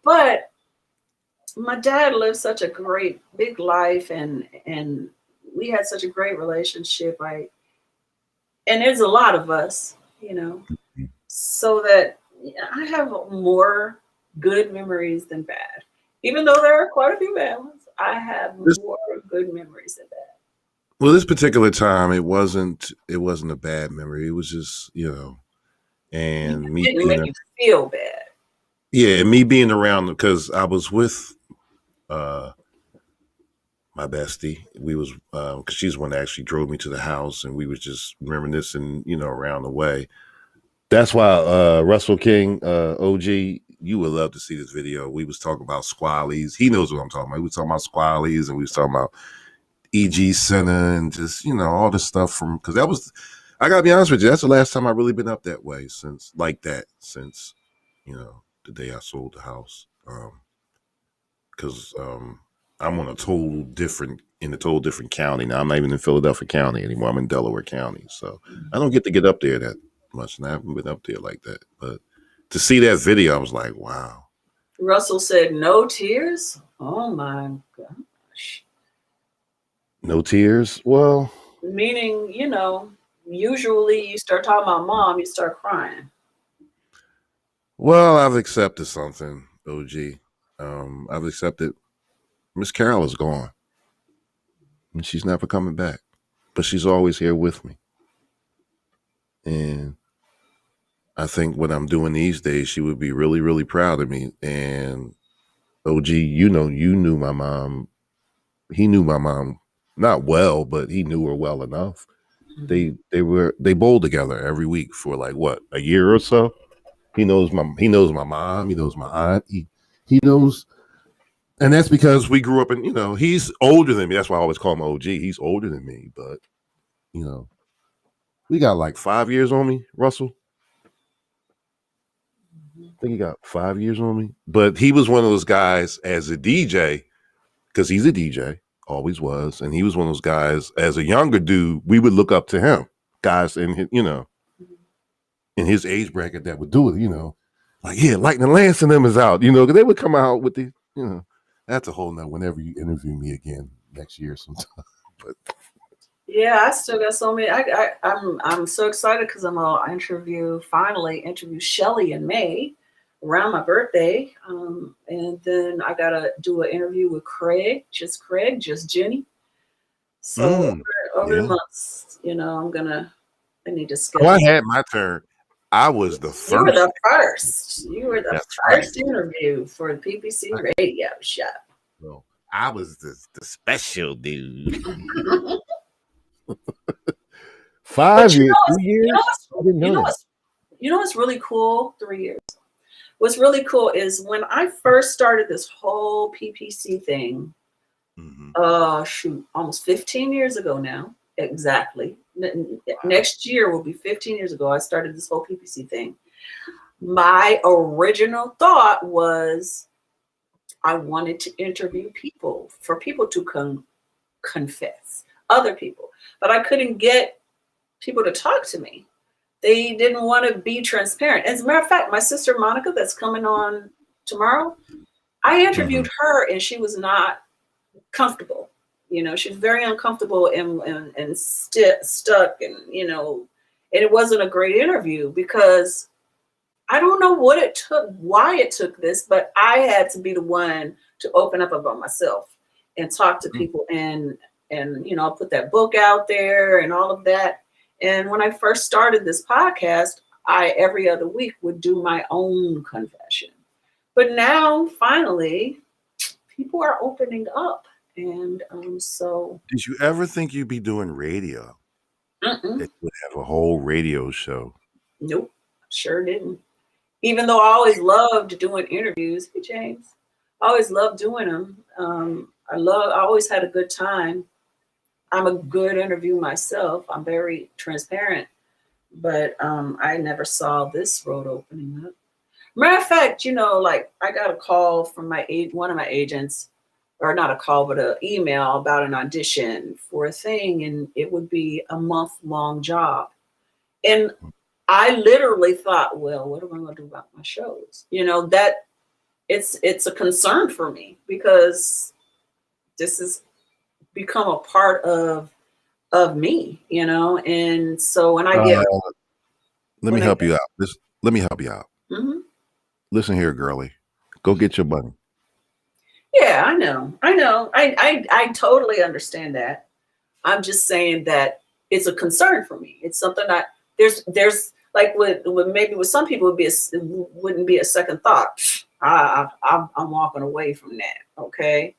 my dad lived such a great big life, and we had such a great relationship. And there's a lot of us, you know, so that I have more good memories than bad. Even though there are quite a few bad ones, I have more good memories than bad. Well, this particular time, it wasn't a bad memory. It was just, and me Didn't being make you feel bad. yeah, me being around because I was with my bestie. We was because she's the one that actually drove me to the house, and we was just reminiscing, around the way. That's why Russell King, OG, you would love to see this video. We was talking about squallies. He knows what I'm talking about. We was talking about squallies, and we was talking about EG Center and just, all this stuff from, because that was, I gotta be honest with you, that's the last time I've really been up that way since the day I sold the house. Because I'm on in a total different county now. I'm not even in Philadelphia County anymore. I'm in Delaware County, so I don't get to get up there that much, and I haven't been up there like that. But to see that video, I was like, wow. Russell said, "No tears." Oh my gosh. No tears. Well, Meaning, usually you start talking about mom, you start crying. Well, I've accepted something, OG. I've accepted Miss Carol is gone. And she's never coming back. But she's always here with me. And I think what I'm doing these days, she would be really, really proud of me. And OG, you knew my mom. He knew my mom not well, but he knew her well enough. They bowled together every week for like what, a year or so. He knows my mom, he knows my aunt, he knows, and that's because we grew up in, he's older than me. That's why I always call him OG. He's older than me, but we got like 5 years on me, Russell. I think he got 5 years on me. But he was one of those guys as a DJ, because he's a DJ, always was, and he was one of those guys as a younger dude, we would look up to him. Guys in his, in his age bracket that would do it, like, yeah, Lightning Lance and them is out, because they would come out with the, that's a whole nother whenever you interview me again next year sometime. But Yeah, I still got so many. I'm so excited because I'm gonna finally interview Shelly in May around my birthday. And then I gotta do an interview with Craig, just Jenny. So over the months, I need to schedule. I had my turn. I was the first. You were the first. You were the That's first right. interview for the PPC radio show. Well, I was the special dude. 5 years, 2 years. I didn't know that. What's really cool? 3 years. What's really cool is when I first started this whole PPC thing, almost 15 years ago now, exactly. Next year will be 15 years ago. I started this whole PPC thing. My original thought was I wanted to interview people, for people to confess, other people, but I couldn't get people to talk to me. They didn't want to be transparent. As a matter of fact, my sister Monica, that's coming on tomorrow, I interviewed her and she was not comfortable. She's very uncomfortable and stuck, and and it wasn't a great interview because I don't know what it took, why it took this, but I had to be the one to open up about myself and talk to people and put that book out there and all of that. And when I first started this podcast, I every other week would do my own confession. But now, finally, people are opening up. And so. Did you ever think you'd be doing radio? That you would have a whole radio show? Nope, sure didn't. even though I always loved doing interviews. Hey, James. I always loved doing them. I always had a good time. I'm a good interview myself. I'm very transparent, but I never saw this road opening up. Matter of fact, you know, like I got a call from one of my agents, or not a call, but an email about an audition for a thing, and it would be a month-long job. And I literally thought, well, what am I going to do about my shows? You know, that it's a concern for me because this has become a part of me, you know. And so when I get let me help you out. Let me help you out. Mm-hmm. Listen here, girlie. Go get your money. Yeah, I know. I totally understand that. I'm just saying that it's a concern for me. It's something that there's like with maybe with some people wouldn't be a second thought. I'm walking away from that. Okay.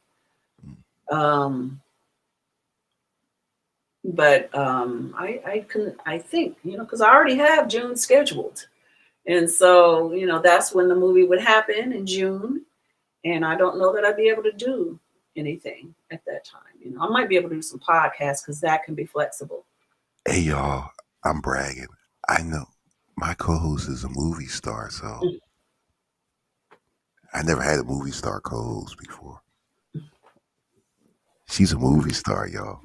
But I think, you know, because I already have June scheduled. And so, you know, that's when the movie would happen in June. And I don't know that I'd be able to do anything at that time. You know, I might be able to do some podcasts because that can be flexible. Hey, y'all, I'm bragging. I know my co-host is a movie star, so I never had a movie star co-host before. She's a movie star, y'all.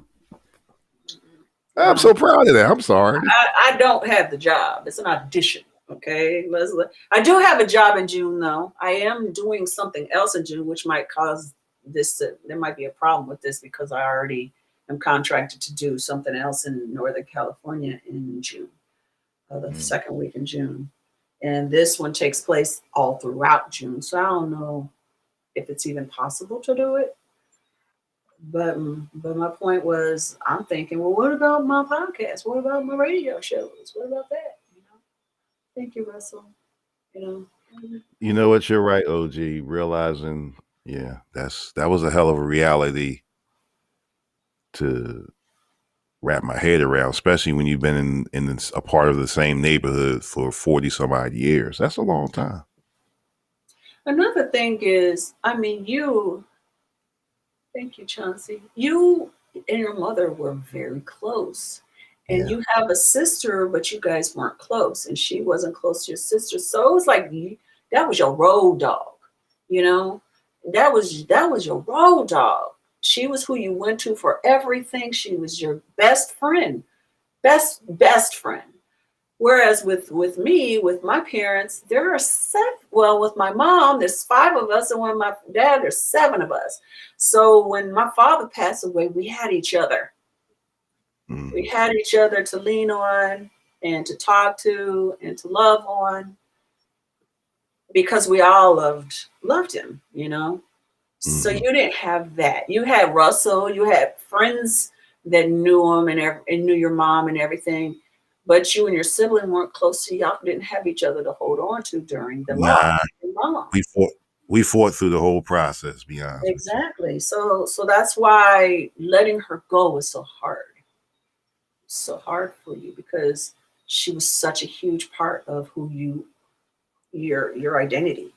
I'm so proud of that. I'm sorry. I don't have the job. It's an audition. Okay, Leslie. I do have a job in June, though. I am doing something else in June, which might cause this. There might be a problem with this because I already am contracted to do something else in Northern California in June, the second week in June. And this one takes place all throughout June. So I don't know if it's even possible to do it. But my point was, I'm thinking, well, what about my podcast? What about my radio shows? What about that? Thank you, Russell. You know what? You're right, OG. Realizing, yeah, that was a hell of a reality to wrap my head around, especially when you've been in a part of the same neighborhood for 40 some odd years. That's a long time. Another thing is, thank you, Chauncey. You and your mother were very close. And you have a sister, but you guys weren't close, and she wasn't close to your sister. So it was like that was your road dog, you know. That was your road dog. She was who you went to for everything. She was your best friend, best friend. Whereas with me, with my parents, there are with my mom, there's 5 of us, and with my dad, there's 7 of us. So when my father passed away, we had each other. We had each other to lean on and to talk to and to love on because we all loved him, you know. So you didn't have that. You had Russell, you had friends that knew him and knew your mom and everything, but you and your sibling weren't close, so y'all didn't have each other to hold on to during the loss of your mom. We fought through the whole process, be honest. Exactly. So that's why letting her go was so hard. So hard for you because she was such a huge part of who your identity.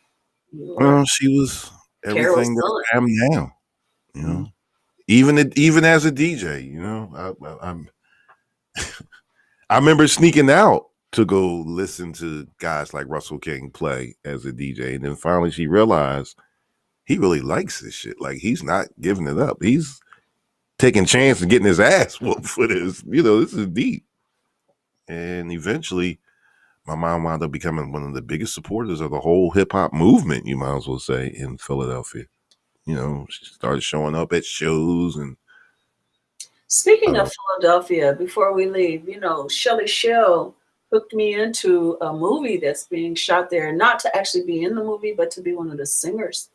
Well, she was everything that I am now, you know. Even as a DJ, you know, I remember sneaking out to go listen to guys like Russell King play as a DJ, and then finally she realized he really likes this shit. Like he's not giving it up. He's taking chance and getting his ass whooped for this. You know, this is deep. And eventually, my mom wound up becoming one of the biggest supporters of the whole hip hop movement, you might as well say, in Philadelphia. You know, she started showing up at shows. And speaking of Philadelphia, before we leave, you know, Shelly Shell hooked me into a movie that's being shot there, not to actually be in the movie, but to be one of the singers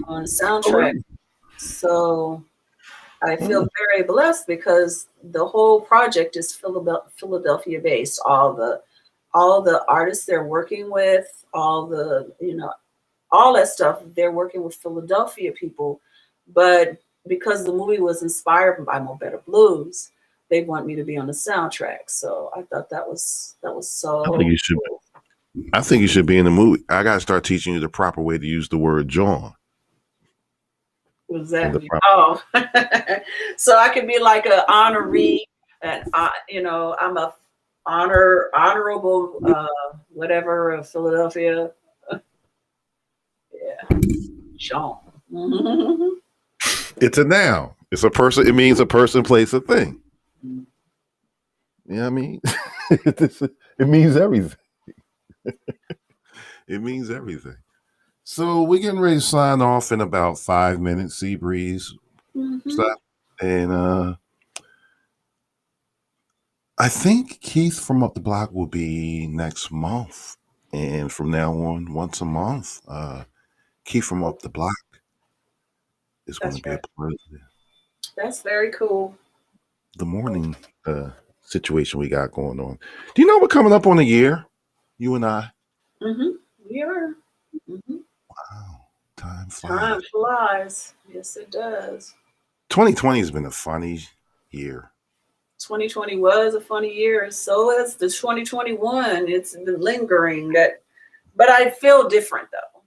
on the soundtrack. So I feel very blessed because the whole project is Philadelphia based. All the artists they're working with, all that stuff, they're working with Philadelphia people. But because the movie was inspired by Mo Better Blues, they want me to be on the soundtrack. So I thought that was so. I think you should. I think you should be in the movie. I got to start teaching you the proper way to use the word John. What's that mean? Oh, so I could be like an honoree, and I'm a honorable whatever of Philadelphia. Yeah, Sean. It's a noun. It's a person. It means a person, place, a thing. You know what I mean? It means everything. It means everything. So we're getting ready to sign off in about 5 minutes. Sea breeze stuff, and I think Keith from Up the Block will be next month, and from now on, once a month, Keith from Up the Block is going to be a part of That's very cool. the morning situation we got going on. Do you know we're coming up on a year? You and I. We are. Wow, time flies. Time flies. Yes, it does. 2020 has been a funny year. 2020 was a funny year. So is the 2021. It's been lingering. But I feel different though.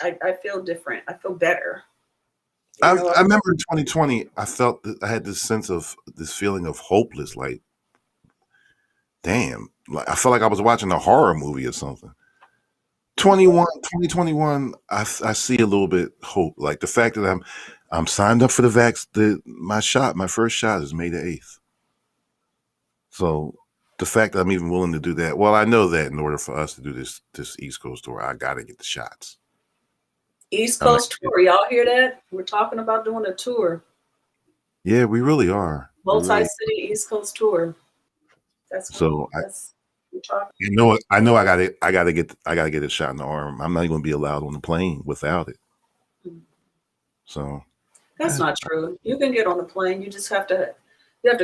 I feel different. I feel better. I remember in 2020, I felt that I had this feeling of hopeless. Like, damn, like I felt like I was watching a horror movie or something. 2021, I see a little bit hope. Like the fact that I'm signed up for my first shot is May the 8th. So the fact that I'm even willing to do that, well, I know that in order for us to do this East Coast tour, I got to get the shots. East Coast tour, y'all hear that? We're talking about doing a tour. Yeah, we really are. Multi-city East Coast tour. That's so. we're I know. I gotta get a shot in the arm. I'm not even gonna be allowed on the plane without it. So that's not true. You can get on the plane. You just have to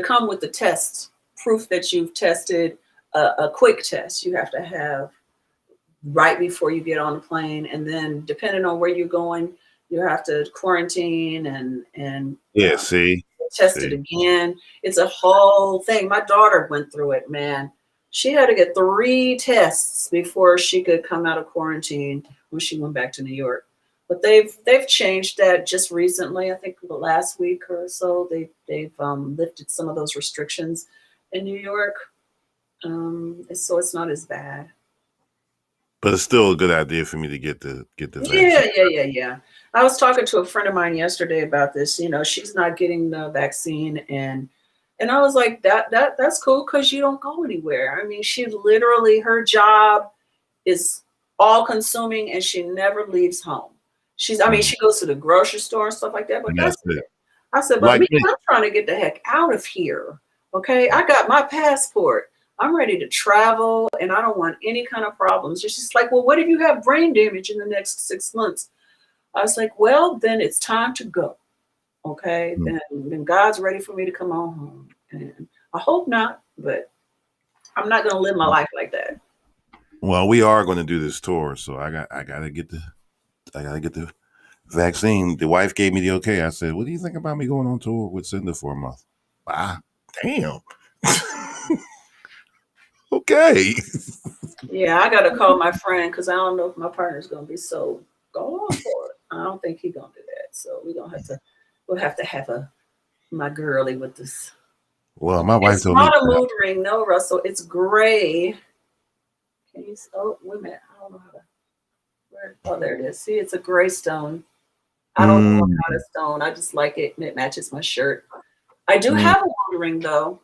come with the tests, proof that you've tested a quick test. You have to have right before you get on the plane, and then depending on where you're going, you have to quarantine and test it again. It's a whole thing. My daughter went through it, man. She had to get 3 tests before she could come out of quarantine when she went back to New York. But they've changed that just recently. I think the last week or so they've lifted some of those restrictions in New York, so it's not as bad. But it's still a good idea for me to get the vaccine. Yeah. I was talking to a friend of mine yesterday about this. She's not getting the vaccine, and I was like, that's cool because you don't go anywhere. I mean, she literally, her job is all consuming and she never leaves home. She goes to the grocery store and stuff like that, but that's it. I said, but I'm trying to get the heck out of here. Okay. I got my passport. I'm ready to travel and I don't want any kind of problems. She's just like, well, what if you have brain damage in the next 6 months? I was like, well, then it's time to go. Okay, then God's ready for me to come on home, and I hope not, but I'm not going to live my life like that. Well, we are going to do this tour, so I gotta get the vaccine. The wife gave me the okay. I said, "What do you think about me going on tour with Cinda for a month?" Damn. Okay. Yeah, I got to call my friend because I don't know if my partner's going to be so gone for it. I don't think he's going to do that, so we'll have to have my girly with this. Well, my wife told me. It's not a mood ring, no, Russell. It's gray. Can you? Oh, wait a minute. I don't know how to. Oh, there it is. See, it's a gray stone. I don't know what kind of stone. I just like it, and it matches my shirt. I do have a mood ring, though.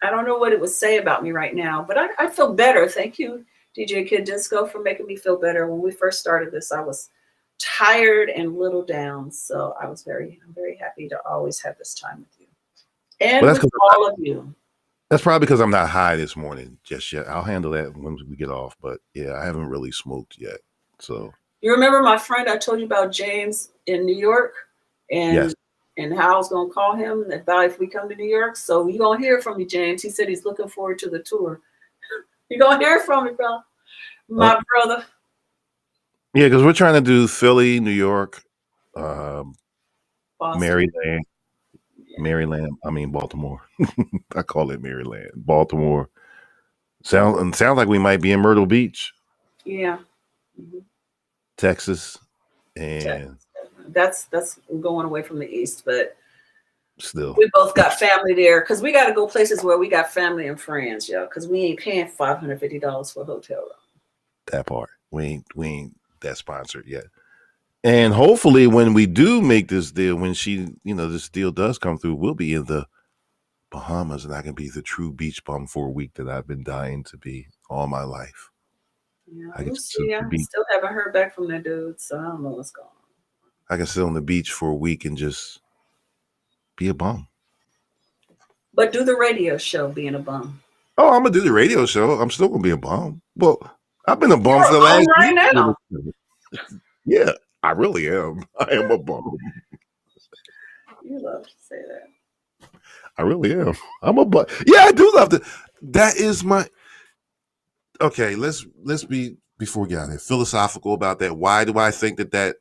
I don't know what it would say about me right now, but I feel better. Thank you, DJ Kid Disco, for making me feel better. When we first started this, I was tired and a little down, so I'm very happy to always have this time with you and with all of you. That's probably because I'm not high this morning just yet. I'll handle that when we get off, but yeah, I haven't really smoked yet. So you remember my friend I told you about, James in New York, and how I was gonna call him about if we come to New York. So you're gonna hear from me, James. He said he's looking forward to the tour. You're gonna hear from me, bro. My brother. Yeah, because we're trying to do Philly, New York, Maryland. I mean Baltimore. I call it Maryland. Baltimore, Sounds like we might be in Myrtle Beach, Yeah. Texas, and That's going away from the East, but still we both got family there because we got to go places where we got family and friends, yo. Because we ain't paying $550 for a hotel room. that part. We ain't that sponsored yet. And hopefully when we do make this deal, when this deal does come through, we'll be in the Bahamas and I can be the true beach bum for a week that I've been dying to be all my life. Yeah, I we'll see. I still haven't heard back from that dude, so I don't know what's going on. I can sit on the beach for a week and just be a bum. But do the radio show being a bum. Oh, I'm gonna do the radio show. I'm still gonna be a bum. Well, I've been a bum for the last right week. now. Yeah, I really am. I am a bum. You love to say that. I really am. I'm a bum. Yeah, I do love to. That is my. Okay, let's be, before we get out of here, philosophical about that. Why do I think that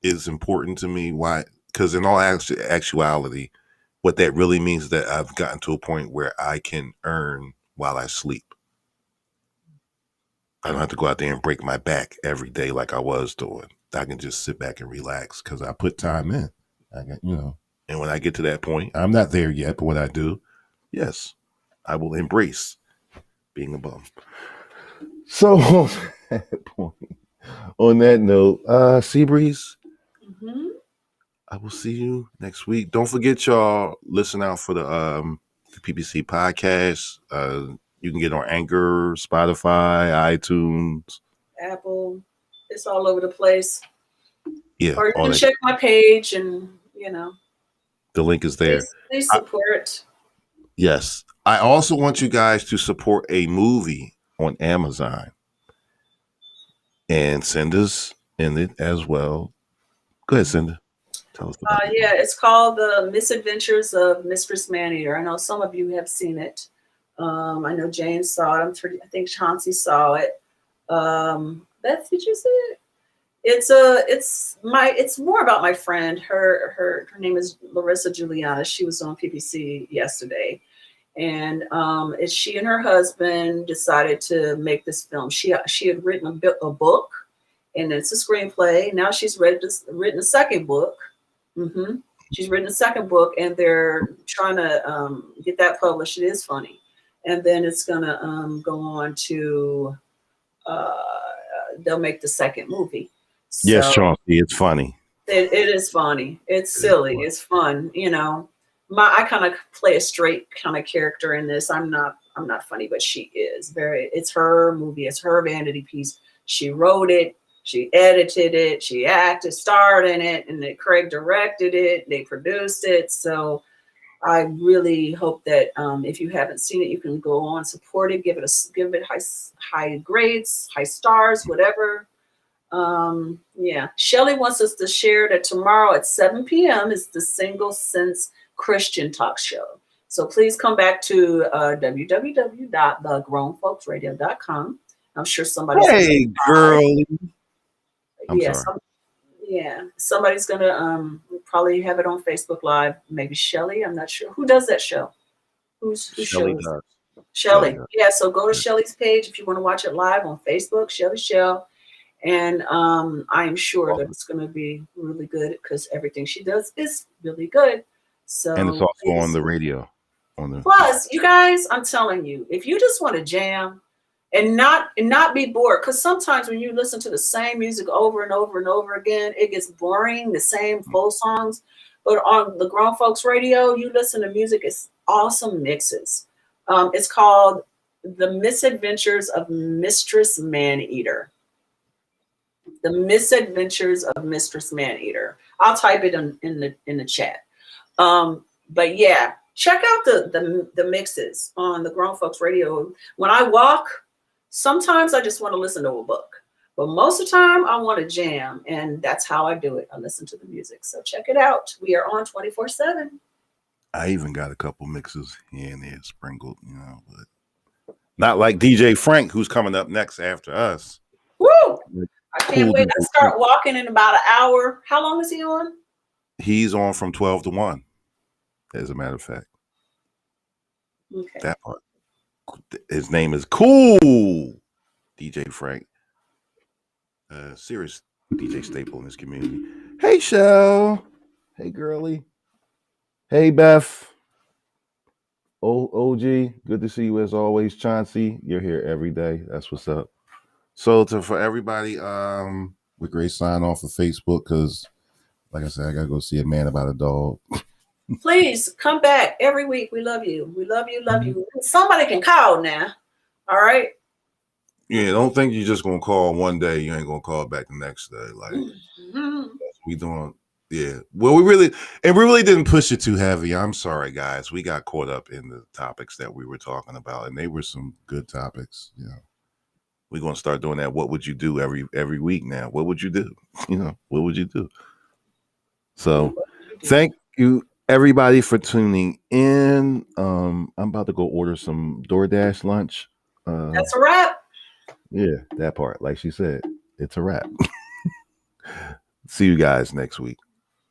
is important to me? Why? Because in all actuality, what that really means is that I've gotten to a point where I can earn while I sleep. I don't have to go out there and break my back every day like I was doing. I can just sit back and relax because I put time in. And when I get to that point, I'm not there yet, but when I do, yes, I will embrace being a bum. So on that point, on that note, Seabreeze, I will see you next week. Don't forget, y'all, listen out for the PPC podcast. You can get on Anchor, Spotify, iTunes, Apple. It's all over the place. Yeah, Or you all can that. check my page and, The link is there. please support. Yes. I also want you guys to support a movie on Amazon and send us in it as well. Go ahead, Cinda. Tell us about it. Yeah, it's called The Misadventures of Mistress Maneater. I know some of you have seen it. I know James saw it. I think Chauncey saw it. Beth, did you see it? It's more about my friend. Her name is Larissa Juliana. She was on PPC yesterday. And she and her husband decided to make this film. She had written a book, and it's a screenplay. Now she's written a second book. She's written a second book, and they're trying to get that published. It is funny. And then it's going to go on to, they'll make the second movie. Yes, So Chauncey, it's funny. it is funny. It's silly. It's fun. I kind of play a straight kind of character in this. I'm not funny, but she is it's her movie. It's her vanity piece. She wrote it. She edited it. She starred in it, and then Craig directed it. They produced it. So I really hope that if you haven't seen it, you can go on, support it, give it high grades, high stars, whatever. Yeah. Shelly wants us to share that tomorrow at 7 p.m. is the Single Sense Christian Talk Show. So please come back to www.thegrownfolksradio.com. I'm sure somebody's Hey, girl. I'm sorry. Somebody's gonna probably have it on Facebook Live. Maybe Shelly. I'm not sure who does that show. Who Shelly shows? does. Shelly. Yeah. So go to Shelly's page if you want to watch it live on Facebook. Shelly Shell. And I'm sure that it's going to be really good because everything she does is really good. So And it's also on the radio. Plus, you guys, I'm telling you, if you just want to jam and not be bored, because sometimes when you listen to the same music over and over and over again, it gets boring, the same full songs. But on the Grown Folks Radio, you listen to music, it's awesome mixes. It's called The Misadventures of Mistress Maneater. The Misadventures of Mistress Maneater. I'll type it in the chat. But yeah, check out the mixes on the Grown Folks Radio. When I walk, sometimes I just want to listen to a book, but most of the time I want to jam, and that's how I do it. I listen to the music. So check it out. We are on 24/7. I even got a couple mixes here and there sprinkled, but not like DJ Frank, who's coming up next after us. Woo! I can't wait. I start walking in about an hour. How long is he on? He's on from 12 to 1, as a matter of fact. Okay. That part. His name is Cool DJ Frank. Serious DJ staple in this community. Hey, Shell. Hey, girly. Hey, Beth. OG, good to see you as always. Chauncey, you're here every day. That's what's up. So for everybody, we're great sign off of Facebook because, like I said, I gotta go see a man about a dog. Please come back every week. We love you. We love you. Love you. Somebody can call now. All right. Yeah, don't think you're just gonna call one day. You ain't gonna call back the next day. Like we doing. Yeah. Well, we really didn't push it too heavy. I'm sorry, guys. We got caught up in the topics that we were talking about, and they were some good topics. You know, we're gonna start doing that. What would you do every week now? What would you do? You know, what would you do? So, thank you everybody for tuning in. I'm about to go order some DoorDash lunch. That's a wrap. Yeah, that part. Like she said, it's a wrap. See you guys next week.